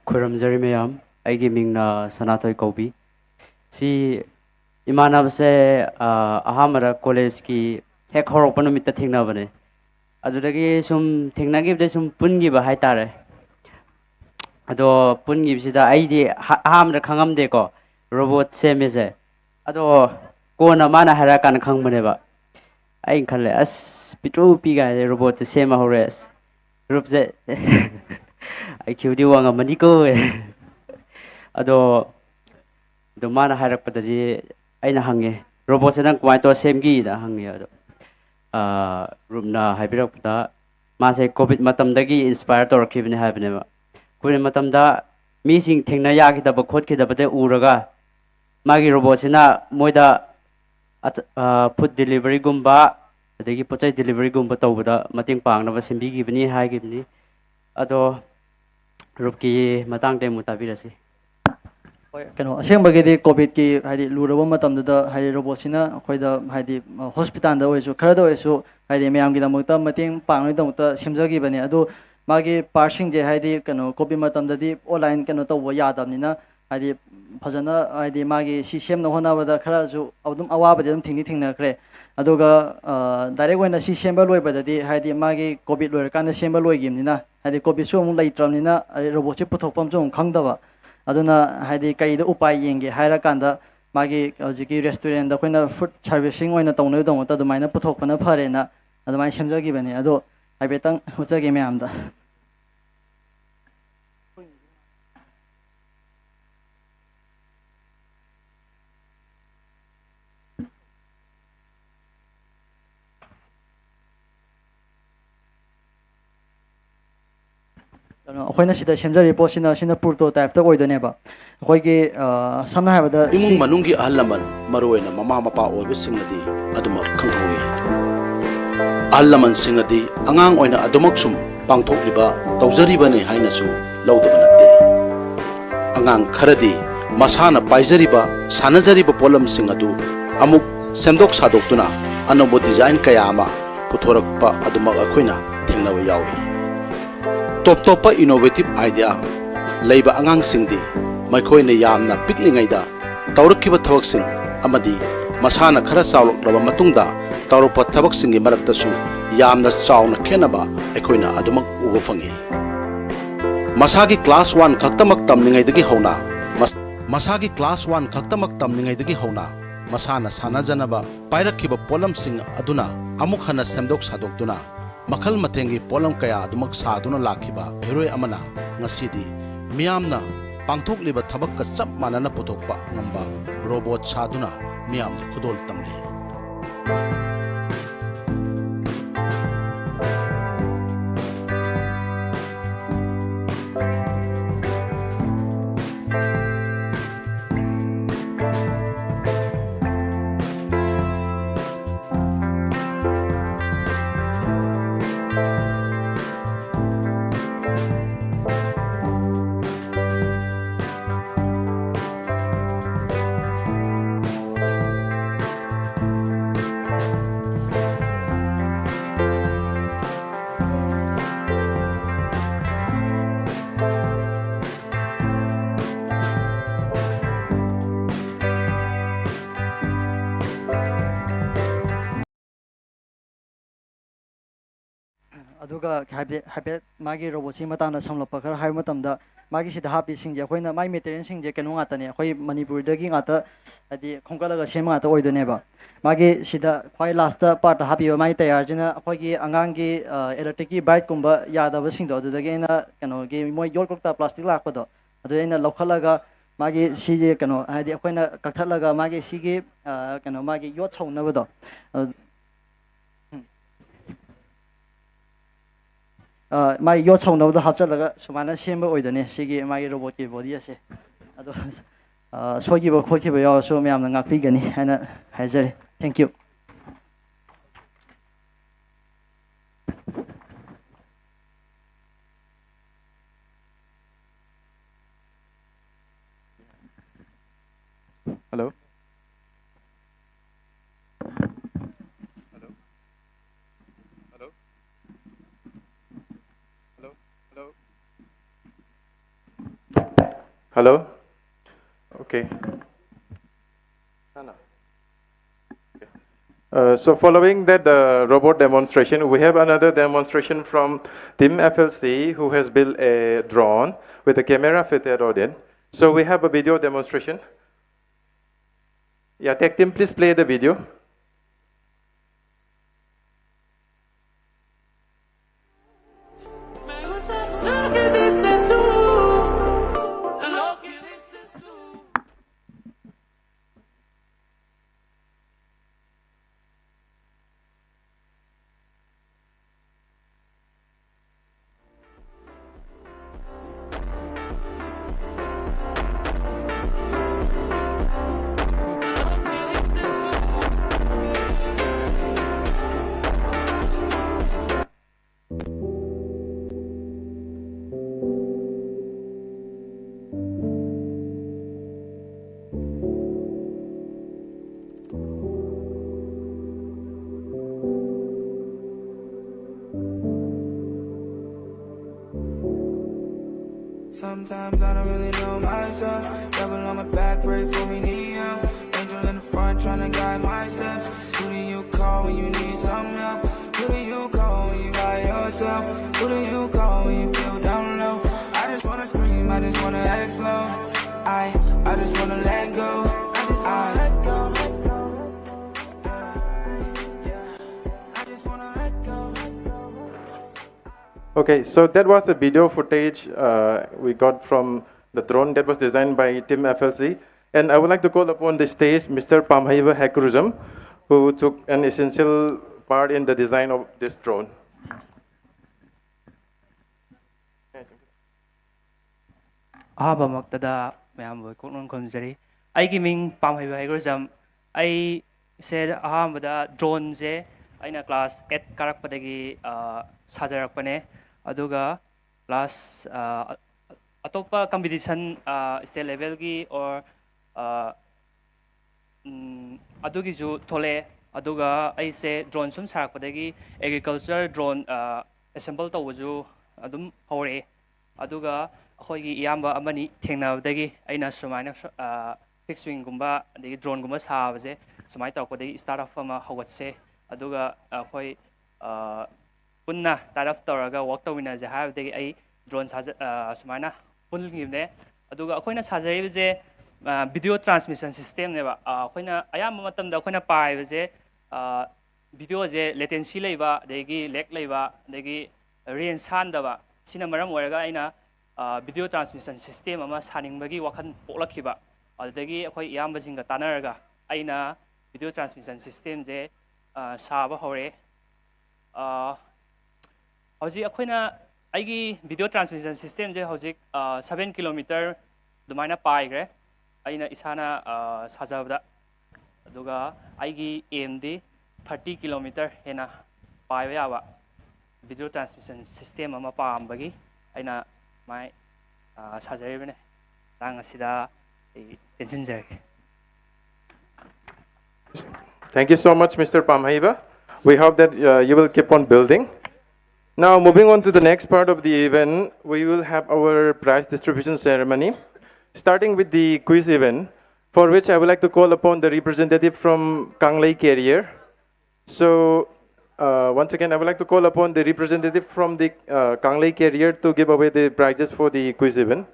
ꯈꯨꯔꯨꯝꯖꯔꯤ ꯃꯌꯥꯝ ꯑꯩꯒꯤ ꯃꯤꯡꯅ ꯁꯅꯥꯊꯣꯏ ꯀꯧꯕꯤ ꯁꯤ ꯏꯃꯥꯟꯅꯕꯁꯦ ꯑꯍꯥꯟꯕꯗ ꯀꯣꯂꯦꯖꯀꯤ ꯍꯦꯛ ꯍꯧꯔꯛꯄ ꯅꯨꯃꯤꯠꯇ ꯊꯦꯡꯅꯕꯅꯦ ꯑꯗꯨꯗꯒꯤ ꯁꯨꯝ ꯊꯦꯡꯅꯈꯤꯕꯗ ꯁꯨꯝ ꯄꯨꯟꯈꯤꯕ ꯍꯥꯏꯇꯥꯔꯦ ꯑꯗꯣ ꯄꯨꯟꯈꯤꯕꯁꯤꯗ ꯑꯩꯗꯤ ꯑꯍꯥꯟꯕꯗ ꯈꯪꯉꯝꯗꯦꯀꯣ ꯔꯣꯕꯣꯠ ꯁꯦꯝꯃꯤꯁꯦ ꯑꯗꯣ ꯀꯣꯟꯅ ꯃꯥꯅ ꯍꯥꯏꯔꯛꯑꯀꯥꯟꯗ ꯈꯪꯕꯅꯦꯕ ꯑꯩꯅ ꯈꯜꯂꯦ ꯑꯁ ꯄꯤꯇ꯭ꯔꯨ ꯄꯤꯒꯥꯏꯗꯦ ꯔꯣꯕꯣꯠꯁꯦ ꯁꯦꯝꯃ ꯍꯧꯔꯦ ꯑꯁ ꯒ꯭ꯔꯨꯞꯁꯦ ꯑꯩ ꯀ꯭ꯌꯨꯗꯤ ꯋꯥꯡꯉꯝꯃꯅꯤꯀꯣ ꯑꯗꯣ ꯃꯥꯅ ꯍꯥꯏꯔꯛꯄꯗꯗꯤ ꯑꯩꯅ ꯍꯪꯉꯦ ꯔꯣꯕꯣꯠꯁꯦ ꯅꯪ ꯀꯃꯥꯏꯅ ꯇꯧꯔ ꯁꯦꯝꯈꯤꯅ ꯍꯪꯉꯦ ꯑꯗꯣ ꯒ꯭ꯔꯨꯞꯅ ꯍꯥꯏꯕꯤꯔꯛꯄꯗ ꯃꯥꯁꯦ ꯀꯣꯚꯤꯗ ꯃꯇꯝꯗꯒꯤ ꯏꯟꯁꯄꯥꯌꯔ ꯇꯧꯔꯛꯈꯤꯕꯅꯦ ꯍꯥꯏꯕꯅꯦꯕ ꯀꯣꯚꯤꯗ ꯃꯇꯝꯗ ꯃꯤꯁꯤꯡ ꯊꯦꯡꯅ ꯌꯥꯈꯤꯗꯕ ꯈꯣꯠꯈꯤꯗꯕꯗ ꯎꯔꯒ ꯃꯥꯒꯤ ꯔꯣꯕꯣꯠꯁꯤꯅ ꯃꯣꯏꯗ ꯐꯨꯗ ꯗꯤꯂꯤꯚꯔꯤꯒꯨꯝꯕ ꯑꯗꯒꯤ ꯄꯣꯠꯆꯩ ꯗꯤꯂꯤꯚꯔꯤꯒꯨꯝꯕ ꯇꯧꯕꯗ ꯃꯇꯦꯡ ꯄꯥꯡꯅꯕ ꯁꯦꯝꯕꯤꯈꯤꯕꯅꯤ ꯍꯥꯏꯈꯤꯕꯅꯤ ꯑꯗꯣ ꯒ꯭ꯔꯨꯞꯀꯤ ꯃꯇꯥꯡꯗ ꯑꯃꯨꯛ ꯇꯥꯕꯤꯔꯁꯤ ꯍꯣꯏ ꯀꯩꯅꯣ ꯑꯁꯦꯡꯕꯒꯤꯗꯤ ꯀꯣꯚꯤꯗꯀꯤ ꯍꯥꯏꯗꯤ ꯂꯨꯔꯕ ꯃꯇꯝꯗꯨꯗ ꯍꯥꯏꯗꯤ ꯔꯣꯕꯣꯠꯁꯤꯅ ꯑꯩꯈꯣꯏꯗ ꯍꯥꯏꯗꯤ ꯍꯣꯁꯄꯤꯇꯥꯜꯗ ꯑꯣꯏꯔꯁꯨ ꯈꯔꯗ ꯑꯣꯏꯔꯁꯨ ꯍꯥꯏꯗꯤ ꯃꯌꯥꯝꯒꯤꯗꯃꯛꯇ ꯃꯇꯦꯡ ꯄꯥꯡꯅꯕꯒꯤꯗꯃꯛꯇ ꯁꯦꯝꯖꯈꯤꯕꯅꯦ ꯑꯗꯨ ꯃꯥꯒꯤ ꯄꯥꯔꯠꯁꯤꯡꯁꯦ ꯍꯥꯏꯗꯤ ꯀꯩꯅꯣ ꯀꯣꯚꯤꯗ ꯃꯇꯝꯗꯗꯤ ꯑꯣꯟꯂꯥꯏꯟ ꯀꯩꯅꯣ ꯇꯧꯕ ꯌꯥꯗꯕꯅꯤꯅ ꯍꯥꯏꯗꯤ ꯐꯖꯅ ꯍꯥꯏꯗꯤ ꯃꯥꯒꯤ ꯁꯤ ꯁꯦꯝꯅꯕ ꯍꯣꯠꯅꯕꯗ ꯈꯔꯁꯨ ꯑꯗꯨꯝ ꯑꯋꯥꯕꯗꯤ ꯑꯗꯨꯝ ꯊꯦꯡꯅꯈ꯭ꯔꯦ ꯑꯗꯨꯒ ꯗꯥꯏꯔꯦꯛ ꯑꯣꯏꯅ ꯁꯤ ꯁꯦꯝꯕ ꯂꯣꯏꯕꯗꯗꯤ ꯍꯥꯏꯗꯤ ꯃꯥꯒꯤ ꯀꯣꯚꯤꯗ ꯂꯣꯏꯔꯀꯥꯟꯗ ꯁꯦꯝꯕ ꯂꯣꯏꯈꯤꯕꯅꯤ나 ꯍꯥꯏꯗꯤ ꯀꯣꯚꯤꯗꯁꯨ ꯑꯃꯨꯛ ꯂꯩꯇ꯭ꯔꯕꯅꯤꯅ ꯔꯣꯕꯣꯠꯁꯦ ꯄꯨꯊꯣꯛꯐꯝꯁꯨ ꯑꯃꯨꯛ ꯈꯪꯗꯕ ꯑꯗꯨꯅ ꯍꯥꯏꯗꯤ ꯀꯩꯗ ꯎꯄꯥꯏ ꯌꯦꯡꯒꯦ ꯍꯥꯏꯔꯀꯥꯟꯗ ꯃꯥꯒꯤ ꯍꯧꯖꯤꯛꯀꯤ ꯔꯦꯁꯇꯨꯔꯦꯟꯗ ꯑꯩꯈꯣꯏꯅ ꯐꯨꯗ ꯁꯥꯔꯚꯤꯁꯤꯡ ꯑꯣꯏꯅ ꯇꯧꯅꯕꯒꯤꯗꯃꯛꯇ ꯑꯗꯨꯃꯥꯏꯅ ꯄꯨꯊꯣꯛꯄꯅ ꯐꯔꯦꯅ ꯑꯗꯨꯃꯥꯏꯅ ꯁꯦꯝꯖꯈꯤꯕꯅꯦ ꯑꯗꯣ ꯍꯥꯏꯐꯦꯠꯇꯪ ꯎꯠꯆꯒꯦ ꯃꯌꯥꯝꯗ ꯑꯩꯈꯣꯏꯅ ꯁꯤꯗ ꯁꯦꯝꯖꯔꯤꯕ ꯄꯣꯠꯁꯤꯅ ꯁꯤꯅ ꯄ꯭ꯔꯣꯇꯣ ꯇꯥꯏꯞꯇ ꯑꯣꯏꯗꯣꯏꯅꯦꯕ ꯑꯩꯈꯣꯏꯒꯤ ꯁꯝꯅ ꯍꯥꯏꯔꯕꯗ ꯏꯃꯨꯡ ꯃꯅꯨꯡꯒꯤ ꯑꯍꯜ ꯂꯃꯟ ꯃꯔꯨꯑꯣꯏꯅ ꯃꯃꯥ ꯃꯄꯥ ꯑꯣꯏꯕꯁꯤꯡꯅꯗꯤ ꯑꯗꯨꯃꯛ ꯈꯪꯍꯧꯏ ꯑꯍꯜ ꯂꯃꯟꯁꯤꯡꯅꯗꯤ ꯑꯉꯥꯡ ꯑꯣꯏꯅ ꯑꯗꯨꯃꯛ ꯁꯨꯝ ꯄꯥꯡꯊꯣꯛꯂꯤꯕ ꯇꯧꯖꯔꯤꯕꯅꯤ ꯍꯥꯏꯅꯁꯨ ꯂꯧꯗꯕ ꯅꯠꯇꯦ ꯑꯉꯥꯡ ꯈꯔꯗꯤ ꯃꯁꯥꯅ ꯄꯥꯏꯖꯔꯤꯕ ꯁꯥꯟꯅꯖꯔꯤꯕ ꯄꯣꯠꯂꯝꯁꯤꯡ ꯑꯗꯨ ꯑꯃꯨꯛ ꯁꯦꯝꯗꯣꯛ ꯁꯥꯗꯣꯛꯇꯨꯅ ꯑꯅꯧꯕ ꯗꯤꯖꯥꯏꯟ ꯀꯌꯥ ꯑꯃ ꯄꯨꯊꯣꯔꯛꯄ ꯑꯗꯨꯃꯛ ꯑꯩꯈꯣꯏꯅ ꯊꯦꯡꯅꯕ ꯌꯥꯎꯏ ꯇꯣꯞ ꯇꯣꯞꯄ ꯏꯅꯣꯚꯦꯇꯤꯚ ꯑꯥꯏꯗꯤꯌꯥ ꯂꯩꯕ ꯑꯉꯥꯡꯁꯤꯡꯗꯤ ꯃꯈꯣꯏꯅ ꯌꯥꯝꯅ ꯄꯤꯛꯂꯤꯉꯩꯗ ꯇꯧꯔꯛꯈꯤꯕ ꯊꯕꯛꯁꯤꯡ ꯑꯃꯗꯤ ꯃꯁꯥꯅ ꯈꯔ ꯆꯥꯎꯔꯛꯂꯕ ꯃꯇꯨꯡꯗ ꯇꯧꯔꯛꯄ ꯊꯕꯛꯁꯤꯡꯒꯤ ꯃꯔꯛꯇꯁꯨ ꯌꯥꯝꯅ ꯆꯥꯎꯅ ꯈꯦꯠꯅꯕ ꯑꯩꯈꯣꯏꯅ ꯑꯗꯨꯃꯛ ꯎꯕ ꯐꯪꯏ ꯃꯁꯥꯒꯤ ꯀ꯭ꯂꯥꯁ 1 ꯈꯛꯇꯃꯛ ꯇꯝꯂꯤꯉꯩꯗꯒꯤ ꯍꯧꯅ ꯃꯁꯥꯅ ꯁꯥꯟꯅꯖꯅꯕ ꯄꯥꯏꯔꯛꯈꯤꯕ ꯄꯣꯠꯂꯝꯁꯤꯡ ꯑꯗꯨꯅ ꯑꯃꯨꯛ ꯍꯟꯅ ꯁꯦꯝꯗꯣꯛ ꯁꯥꯗꯣꯛꯇꯨꯅ ꯃꯈꯜ ꯃꯊꯦꯜꯒꯤ ꯄꯣꯠꯂꯝ ꯀꯌꯥ ꯑꯗꯨꯃꯛ ꯁꯥꯗꯨꯅ ꯂꯥꯛꯈꯤꯕ ꯃꯤꯑꯣꯏ ꯑꯃꯅ ꯉꯁꯤꯗꯤ ꯃꯤꯌꯥꯝꯅ ꯄꯥꯡꯊꯣꯛꯂꯤꯕ ꯊꯕꯛꯀ ꯆꯞ ꯃꯥꯟꯅꯅ ꯄꯨꯊꯣꯛꯄ ꯉꯝꯕ ꯔꯣꯕꯣꯠ ꯁꯥꯗꯨꯅ ꯃꯤꯌꯥꯝꯗ ꯈꯨꯗꯣꯜ ꯇꯝꯂꯤ aduga happy magi robot si matana samlapa khar hai matamda magi sida happy singje akoina mai material singje kenu ngata ne akoi manipur dagi ngata adi khongkalaga sema ngata oidone ba magi sida khwai last part happy mai tayar jina akoi gi angang gi electric gi bike kumba yada ba singdo adudagi na keno gi moi yol kokta plastic lakpado adu ina lokhalaga magi sije keno hadi akoina kakthalaga magi sigi keno magi yot chaunabado mai yot chaunabado hapchalaga sumana semba oidone sigi magi robot ki body ase ado sogiba khokhiba yaw so myamna ngakpi gani hana haijari thank you Hello. Hello. Hello. Hello. Hello. Hello. Okay. So following that robot demonstration, we have another demonstration from Team FLC who has built a drone with a camera fitted on it. So we have a video demonstration. Yeah, tech team, please play the video. Sometimes I don't really know myself. Devil on my back, pray for me, need help. Angel in the front, trying to guide my steps. Who do you call when you need some help? Who do you call when you by yourself? Who do you call when you feel down low? I just wanna scream, I just wanna explode. I just wanna let go. I just wanna let go. I just wanna let go. Okay, so that was a video footage we got from the drone that was designed by Team FLC. And I would like to call upon the stage Mr. Pamhaiva Hakurizm, who took an essential part in the design of this drone. Ahabamaktada mayam koknon komjari aigi ming Pamhaiva Hakurizm I said ahamada drone je aina class 8 karakpadagi sajarakpane aduga class atopa competition state level gi or adugi ju thole aduga I say drone sum sarakpadagi agriculture drone assemble tawju adum hore aduga akhoi iyamba amani thengnabdagi aina sumaina fixed wing gumba adagi drone gumba saabje sumai tawkodagi start off ama hawatse aduga akhoi punna taraf toraga work tawina je habdagi ai drone sumaina punlgibne aduga akoina sajai je video transmission system neba akoina ayam matamda akoina pai je video je latency leiba degi lag leiba degi range sandaba sina maram oraga aina video transmission system ama saningbagi wakhan poklakhiba adagi akoi iyamba jinga tanaraga aina video transmission system je saba hore Hoji akoina aigi video transmission system je hoji 7 km dumaina paigre aina isana sajabda aduga aigi AMD 30 km hena paiba yaba video transmission system ama paambagi aina mai sajaribane rang asida tensinjari. Thank you so much, Mr. Pamhaiva. We hope that you will keep on building. Now, moving on to the next part of the event, we will have our prize distribution ceremony, starting with the quiz event, for which I would like to call upon the representative from Kanglei Carrier. So, once again, I would like to call upon the representative from the Kanglei Carrier to give away the prizes for the quiz event.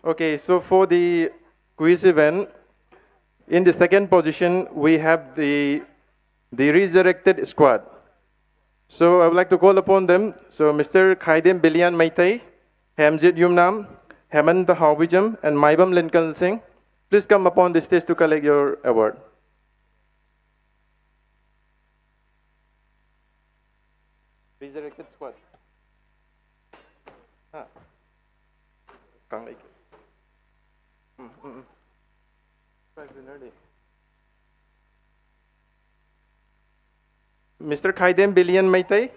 Okay, so for the quiz event, in the second position, we have the resurrected squad. So I would like to call upon them. So Mr. Khaidem Bilian Maitai, Hamjit Yumnam, Hemant Hawijam, and Maibam Lincoln Singh, please come upon the stage to collect your award. Resurrected squad. Kanglei. Mr. Khaidem Bilian Maitai.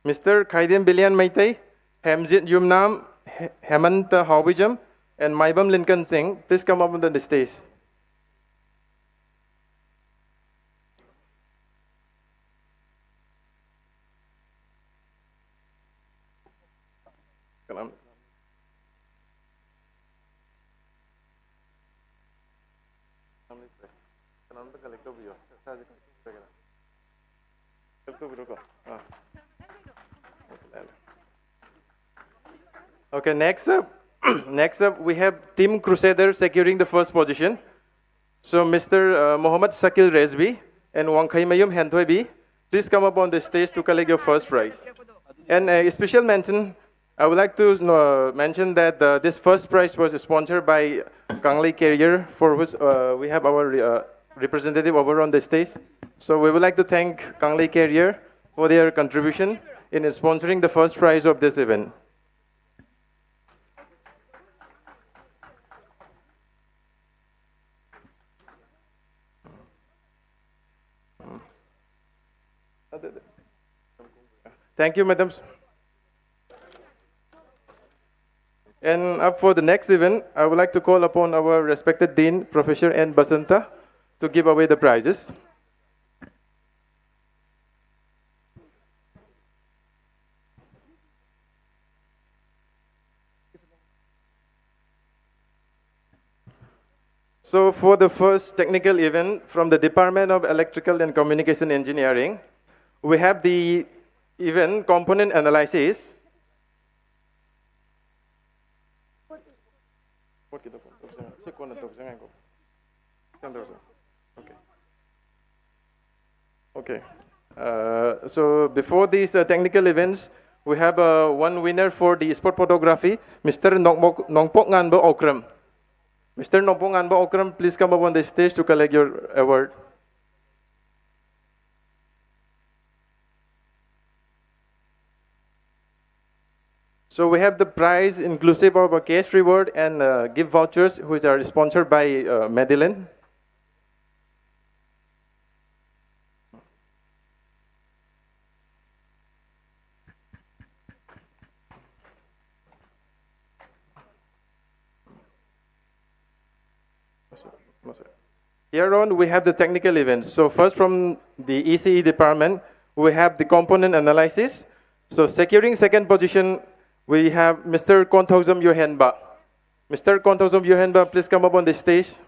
Mr. Khaidem Bilian Maitai, Hamjit Yumnam, Hemant Hawijam, and Maibam Lincoln Singh, please come up on the stage. Okay, next up, next up we have Team Crusader securing the first position. So Mr. Mohammed Sakil Rezbi and Wangkai Mayum Hentoibi, please come up on the stage to collect your first prize. And a special mention, I would like to mention that this first prize was sponsored by Kanglei Carrier, for which we have our representative over on the stage. So we would like to thank Kanglei Carrier for their contribution in sponsoring the first prize of this event. Thank you, madams. And up for the next event, I would like to call upon our respected Dean, Professor N. Basanta, to give away the prizes. So for the first technical event from the Department of Electrical and Communication Engineering, we have the event component analysis. Okay. So before these technical events, we have one winner for the sport photography, Mr. Nongpok Nganbo Okram. Mr. Nongpok Nganbo Okram, please come up on the stage to collect your award. So we have the prize inclusive of a cash reward and gift vouchers, which are sponsored by Madeline. Here on, we have the technical events. So first from the ECE department, we have the component analysis. So securing second position, we have Mr. Kontausam Yohenba. Mr. Kontausam Yohenba, please come up on the stage.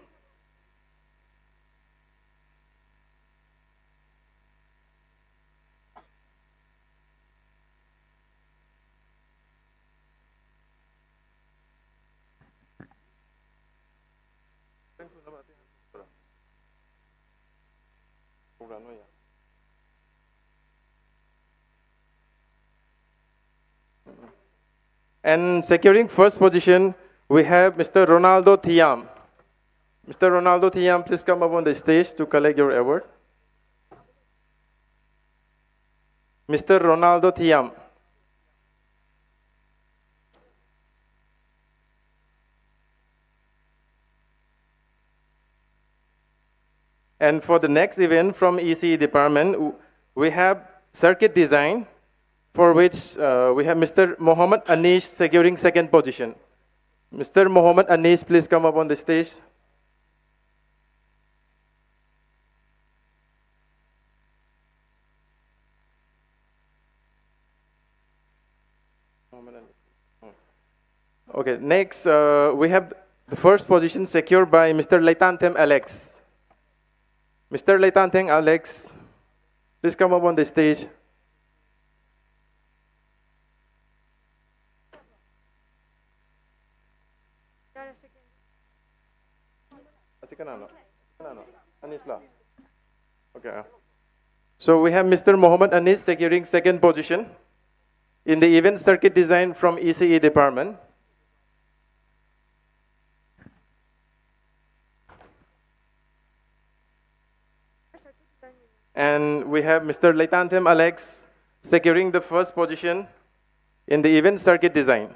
And securing first position, we have Mr. Ronaldo Thiam. Mr. Ronaldo Thiam, please come up on the stage to collect your award. Mr. Ronaldo Thiam. And for the next event from ECE department, we have circuit design, for which we have Mr. Mohammed Anish securing second position. Mr. Mohammed Anish, please come up on the stage. Okay, next we have the first position secured by Mr. Laitantem Alex. Mr. Laitantem Alex, please come up on the stage. Okay. So we have Mr. Mohammed Anis securing second position in the event circuit design from ECE department. And we have Mr. Laitantem Alex securing the first position in the event circuit design.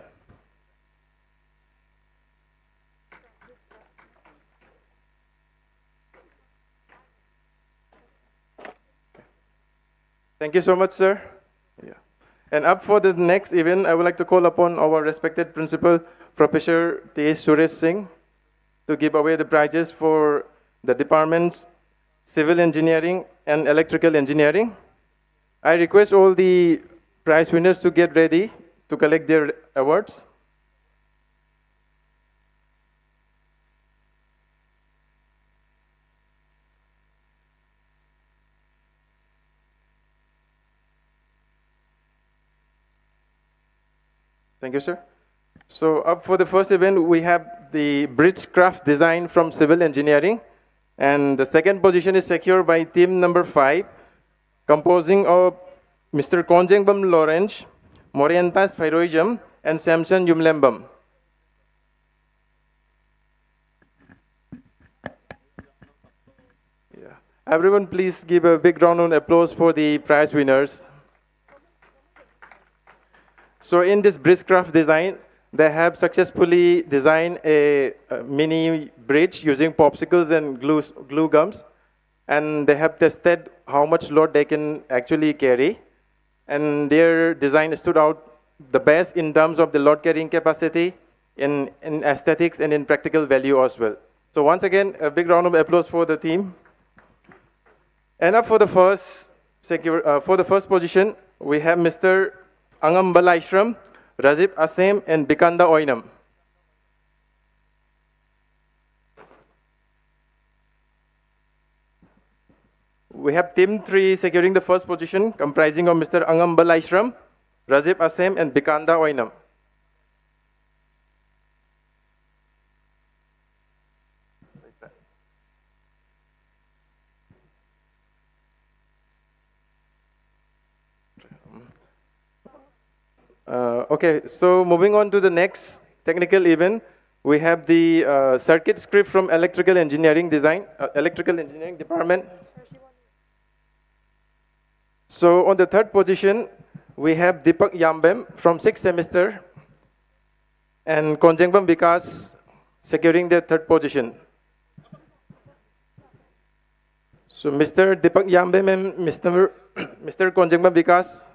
Thank you so much, sir. Yeah. And up for the next event, I would like to call upon our respected principal, Professor T. Suresh Singh, to give away the prizes for the departments Civil Engineering and Electrical Engineering. I request all the prize winners to get ready to collect their awards. Thank you, sir. So up for the first event, we have the bridgecraft design from Civil Engineering. And the second position is secured by team number 5, composing of Mr. Konjengbam Lawrence, Morientas Fairoijam, and Samson Yumlembam. Yeah. Everyone, please give a big round of applause for the prize winners. So in this bridgecraft design, they have successfully designed a mini bridge using popsicles and glue gums. And they have tested how much load they can actually carry. And their design stood out the best in terms of the load carrying capacity, in aesthetics, and in practical value as well. So once again, a big round of applause for the team. And up for the first position, we have Mr. Angambala Ishram, Razib Asem, and Bikanda Oinam. We have team 3 securing the first position, comprising of Mr. Angambala Ishram, Razib Asem, and Bikanda Oinam. Okay, so moving on to the next technical event, we have the circuit script from Electrical Engineering Department. So on the third position, we have Deepak Yambem from 6th semester and Konjengbam Vikas securing the third position. So Mr. Deepak Yambem and Mr. Konjengbam Vikas.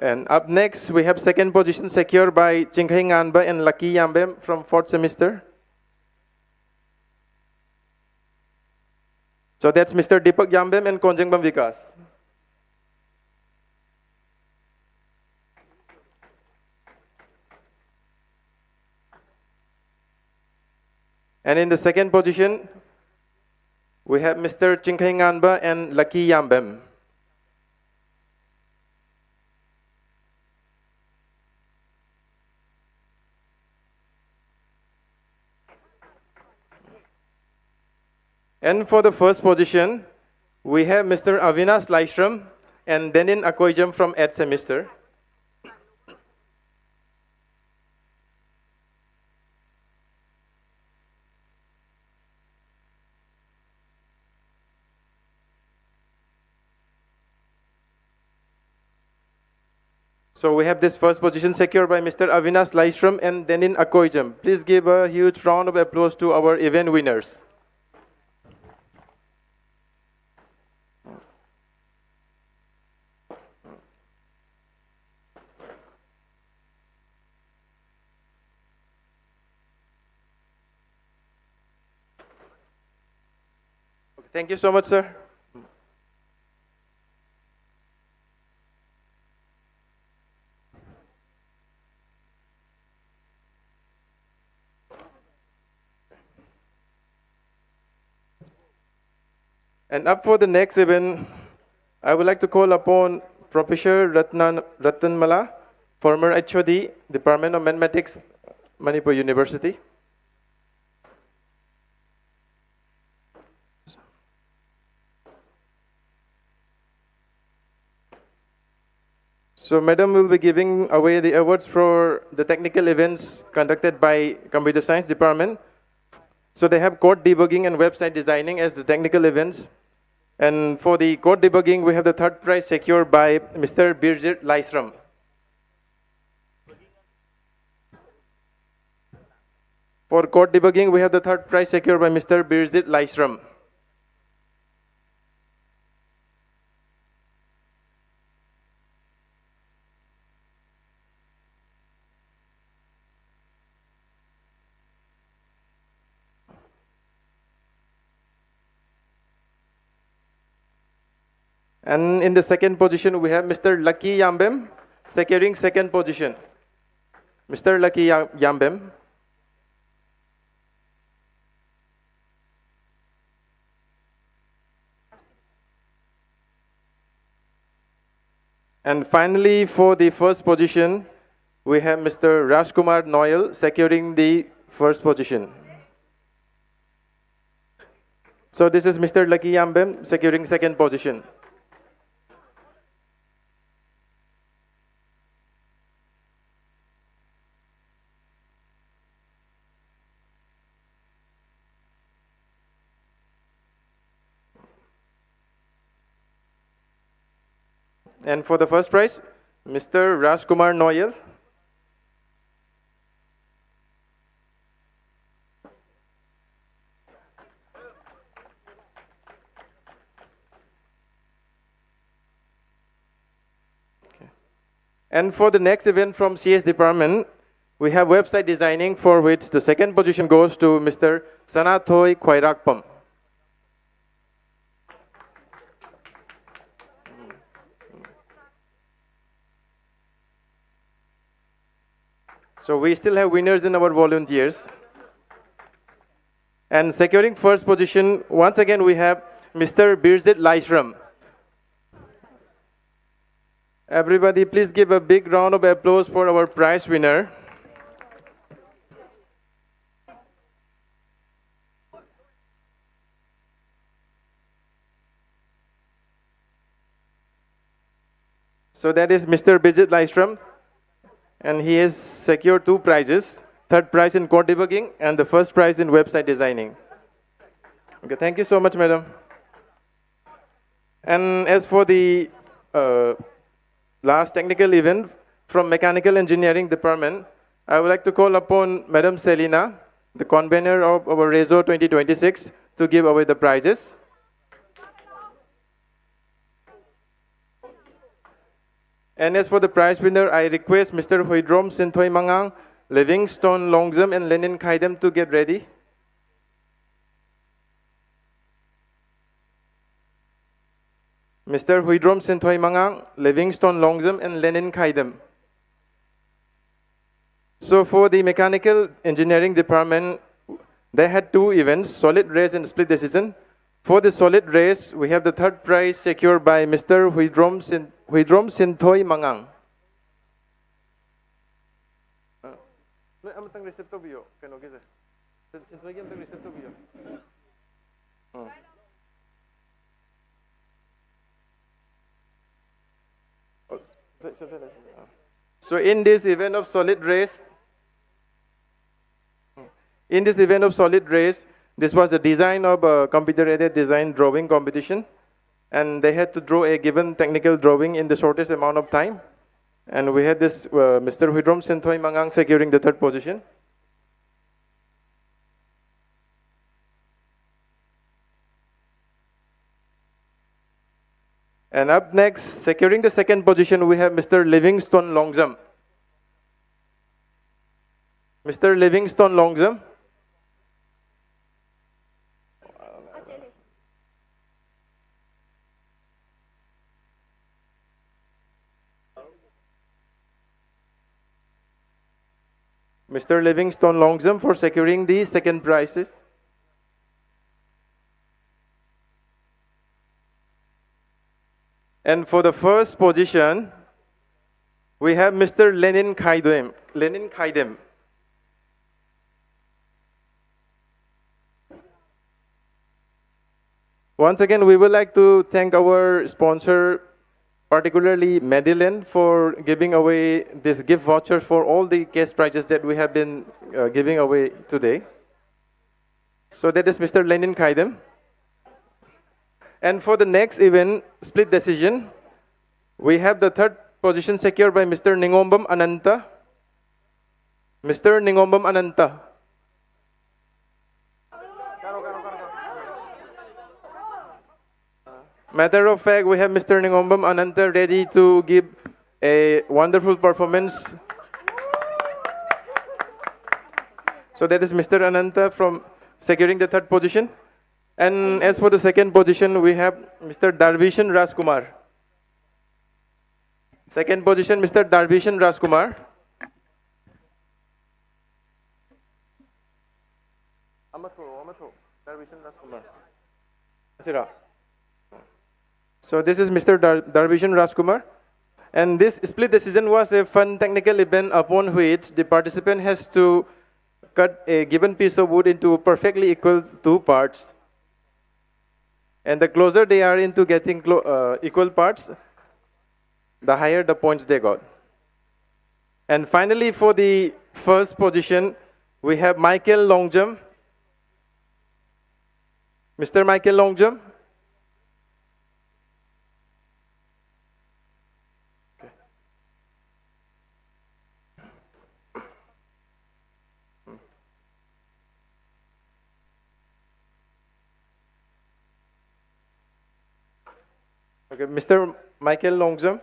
And up next, we have second position secured by Chinghai Nganba and Lucky Yambem from 4th semester. So that's Mr. Deepak Yambem and Konjengbam Vikas. And in the second position, we have Mr. Chinghai Nganba and Lucky Yambem. And for the first position, we have Mr. Avinash Laishram and Denin Akoijam from 8th semester. So we have this first position secured by Mr. Avinash Laishram and Denin Akoijam. Please give a huge round of applause to our event winners. Thank you so much, sir. And up for the next event, I would like to call upon Professor Ratnamala, former HOD, Department of Mathematics, Manipur University. So, Madam will be giving away the awards for the technical events conducted by Computer Science Department. So, they have code debugging and website designing as the technical events. And for the code debugging, we have the third prize secured by Mr. Birjit Laisram. For code debugging, we have the third prize secured by Mr. Birjit Laisram. And in the second position, we have Mr. Lucky Yambem, securing second position. Mr. Lucky Yambem. And finally, for the first position, we have Mr. Rajkumar Noel, securing the first position. So this is Mr. Lucky Yambem, securing second position. And for the first prize, Mr. Rajkumar Noel. Okay. And for the next event from CS department, we have website designing, for which the second position goes to Mr. Sanathoy Khwairakpam. So we still have winners in our volunteers. And securing first position, once again we have Mr. Birjit Laisram. Everybody, please give a big round of applause for our prize winner. So that is Mr. Birjit Laisram. And he has secured two prizes, third prize in code debugging and the first prize in website designing. Okay, thank you so much, madam. And as for the last technical event from Mechanical Engineering Department, I would like to call upon Madam Selina, the convener of our RESO 2026, to give away the prizes. And as for the prize winner, I request Mr. Huidrom Sinthoy Mangang, Livingstone Longzam, and Lenin Kaidem to get ready. Mr. Huidrom Sinthoy Mangang, Livingstone Longzam, and Lenin Kaidem. So for the Mechanical Engineering Department, they had two events, solid race and split decision. For the solid race, we have the third prize secured by Mr. Huidrom Sinthoy Mangang. So in this event of solid race, this was a design of a computer-aided design drawing competition, and they had to draw a given technical drawing in the shortest amount of time. And we had this Mr. Huidrom Sinthoy Mangang securing the third position. And up next, securing the second position, we have Mr. Livingstone Longzam. Mr. Livingstone Longzam. Mr. Livingstone Longzam for securing the second prizes. And for the first position, we have Mr. Lenin Kaidem. Lenin Kaidem. Once again, we would like to thank our sponsor, particularly Mediland, for giving away this gift voucher for all the case prizes that we have been giving away today. So that is Mr. Lenin Kaidem. And for the next event, split decision, we have the third position secured by Mr. Ningombam Ananta. Mr. Ningombam Ananta. Matter of fact, we have Mr. Ningombam Ananta ready to give a wonderful performance. So that is Mr. Ananta from securing the third position. And as for the second position, we have Mr. Darvishan Rajkumar. Second position, Mr. Darvishan Rajkumar. Darvishan Rajkumar. Asira. So this is Mr. Darvishan Rajkumar. And this split decision was a fun technical event upon which the participant has to cut a given piece of wood into perfectly equal two parts. And the closer they are into getting equal parts, the higher the points they got. And finally, for the first position, we have Michael Longjam. Mr. Michael Longjam. Okay, Mr. Michael Longjam.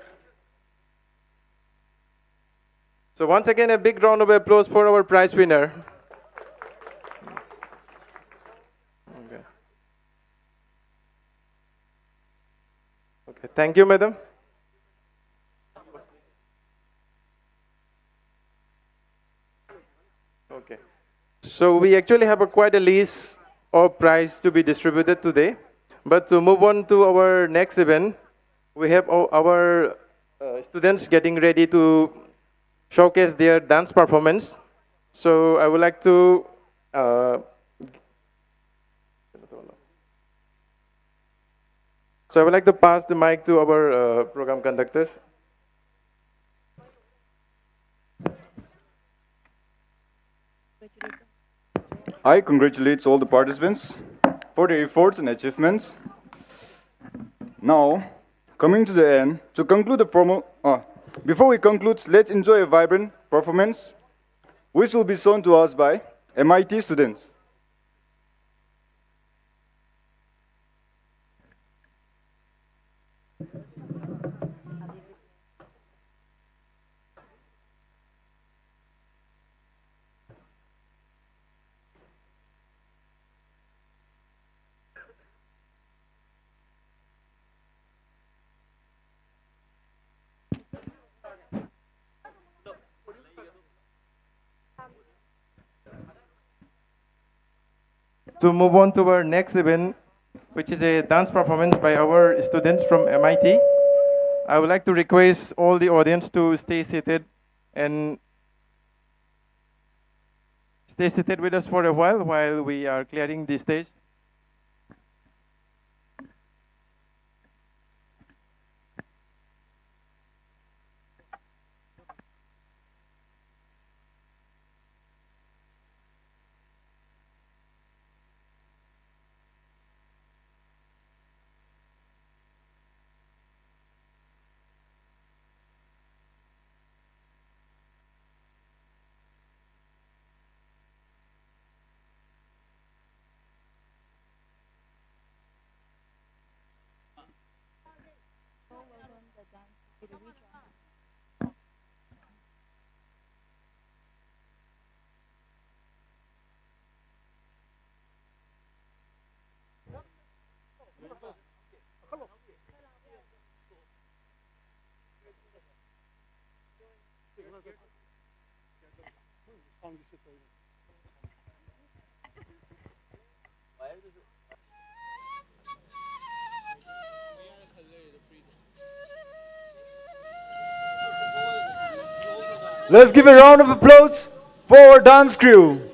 So once again, a big round of applause for our prize winner. Okay. Okay, thank you, madam. Okay. So we actually have quite a list of prize to be distributed today. But to move on to our next event, we have our students getting ready to showcase their dance performance. So I would like to pass the mic to our program conductors. I congratulate all the participants for their efforts and achievements. Now, coming to the end, to conclude the formal, before we conclude, let's enjoy a vibrant performance, which will be shown to us by MIT students. To move on to our next event, which is a dance performance by our students from MIT, I would like to request all the audience to stay seated and stay seated with us for a while we are clearing the stage. Let's give a round of applause for our dance crew.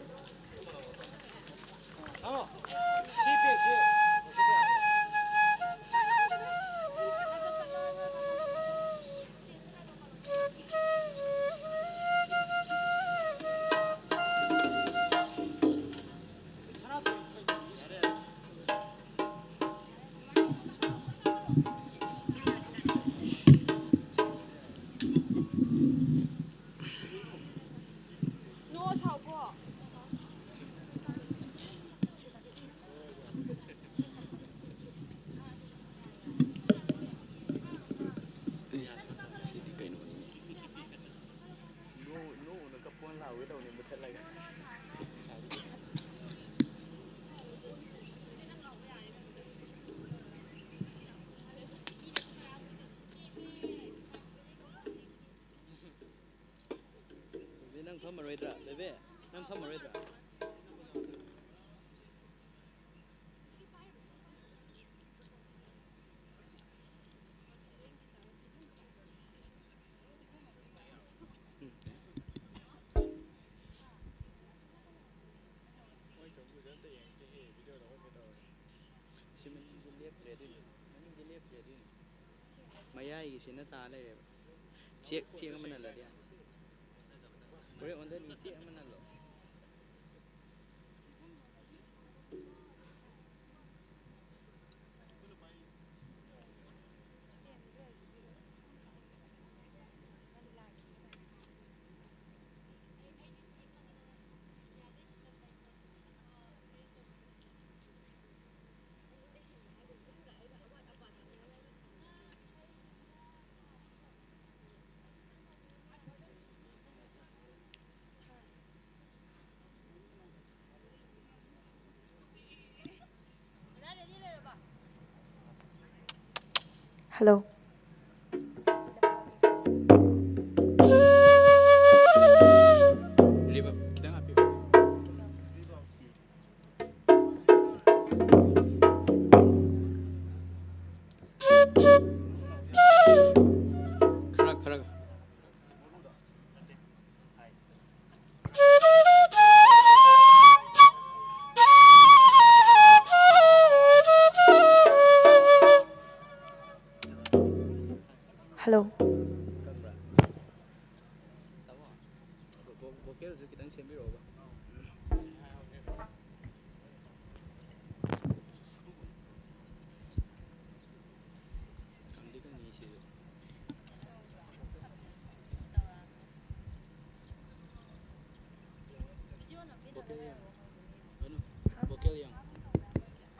Hello.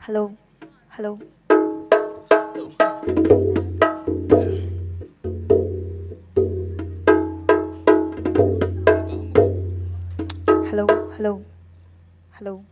Hello. Hello. Hello. Hello. Hello. Hello.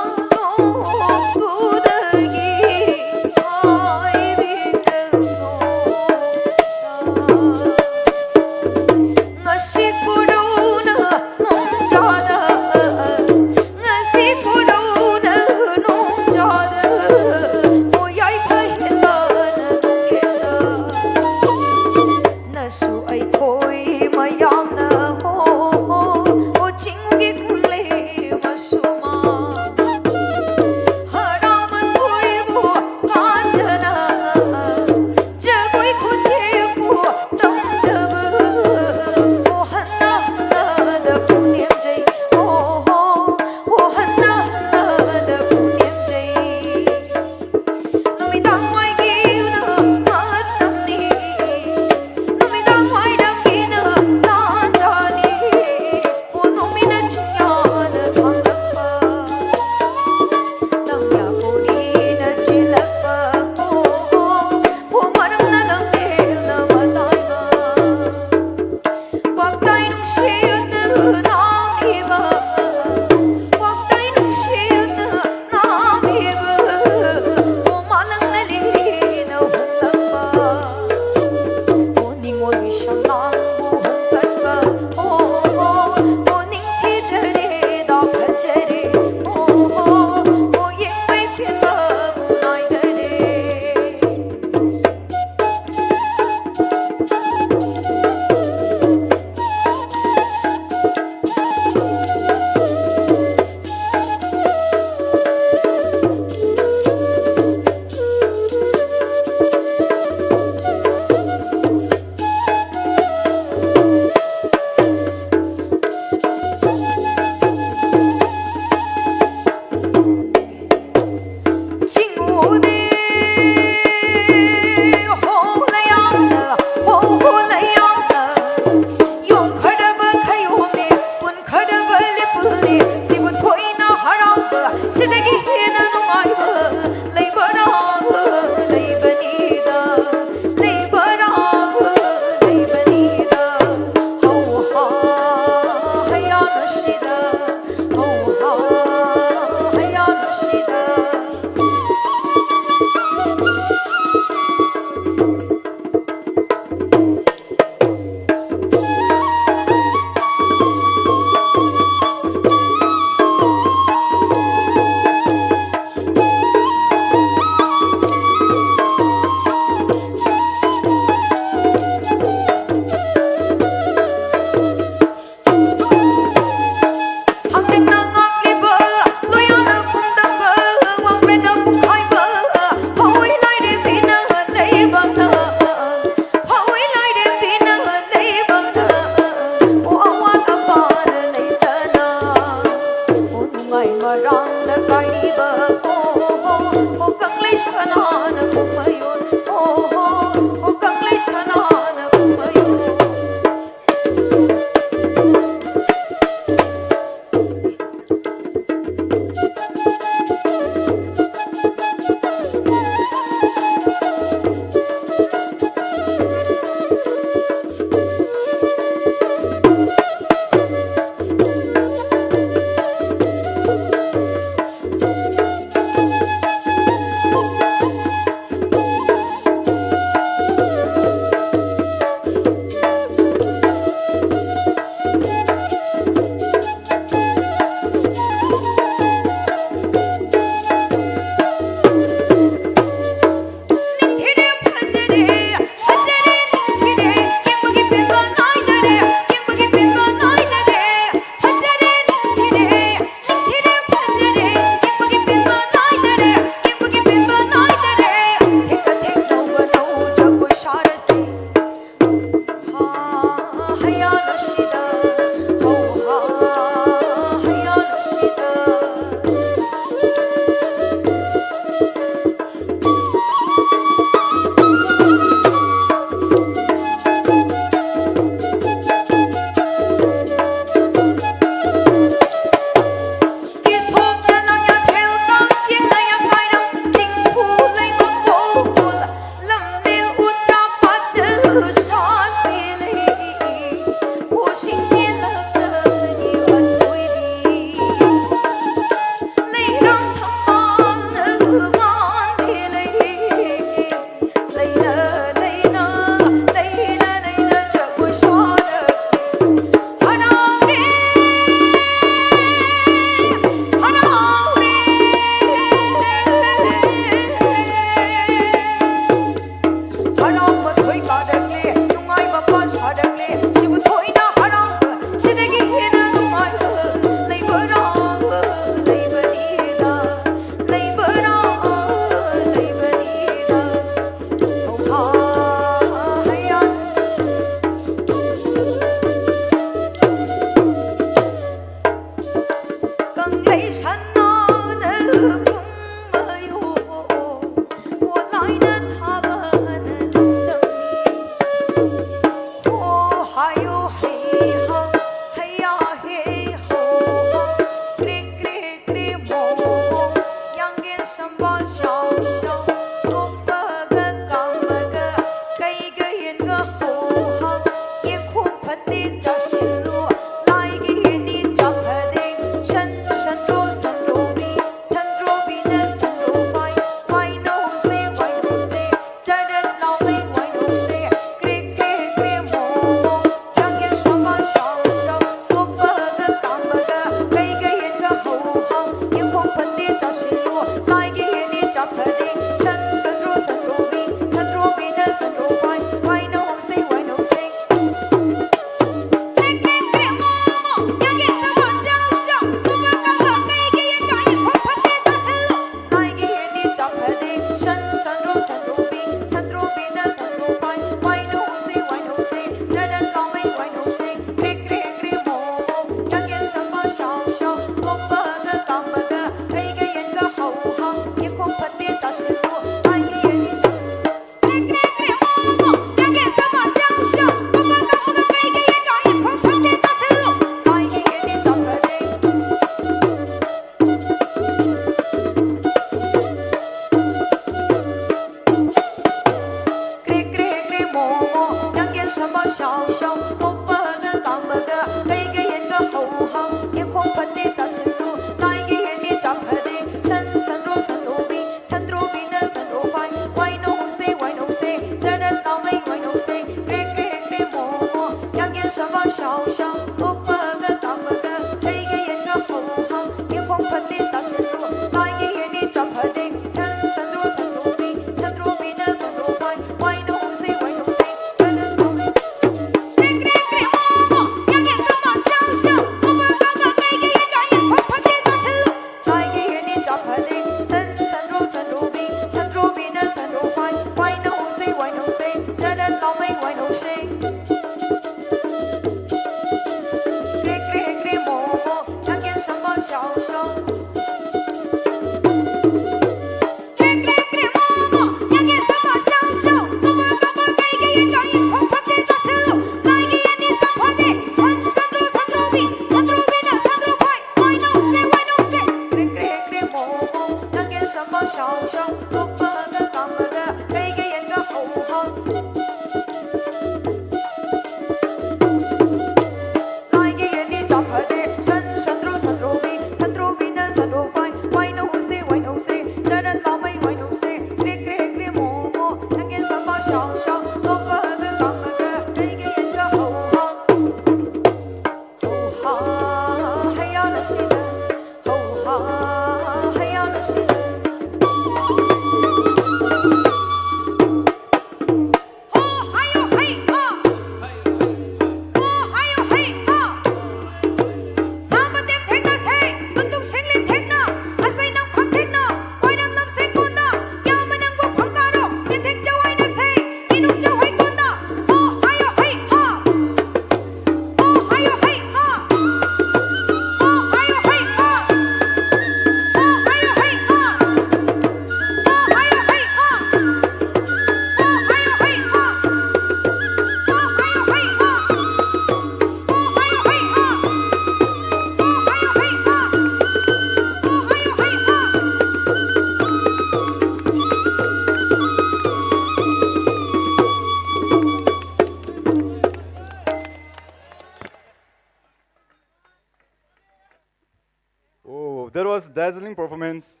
So that was dazzling performance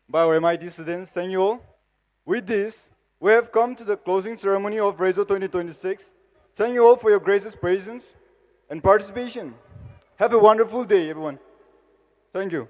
by our MIT students. Thank you all. With this, we have come to the closing ceremony of RESO 2026. Thank you all for your gracious presence and participation. Have a wonderful day, everyone. Thank you.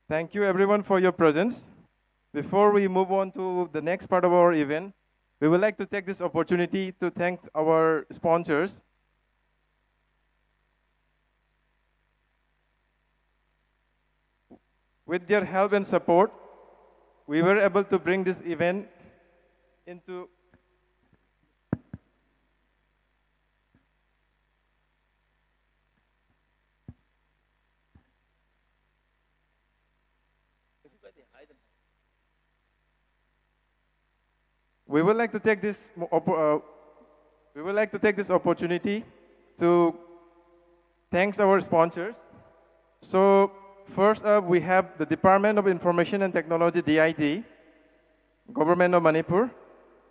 Thank you everyone for your presence. Before we move on to the next part of our event, we would like to take this opportunity to thank our sponsors. With their help and support, we were able to bring this event into we would like to take this opportunity to thank our sponsors. So first up, we have the Department of Information and Technology, DIT, Government of Manipur.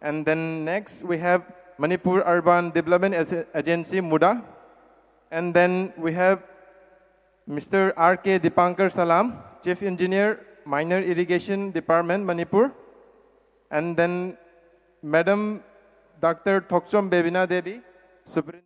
And then next, we have Manipur Urban Development Agency, MUDA. And then we have Mr. R.K. Dipankar Salam, Chief Engineer, Minor Irrigation Department, Manipur. And then Madam Dr. Thokchom Bebina Devi, Superintendent.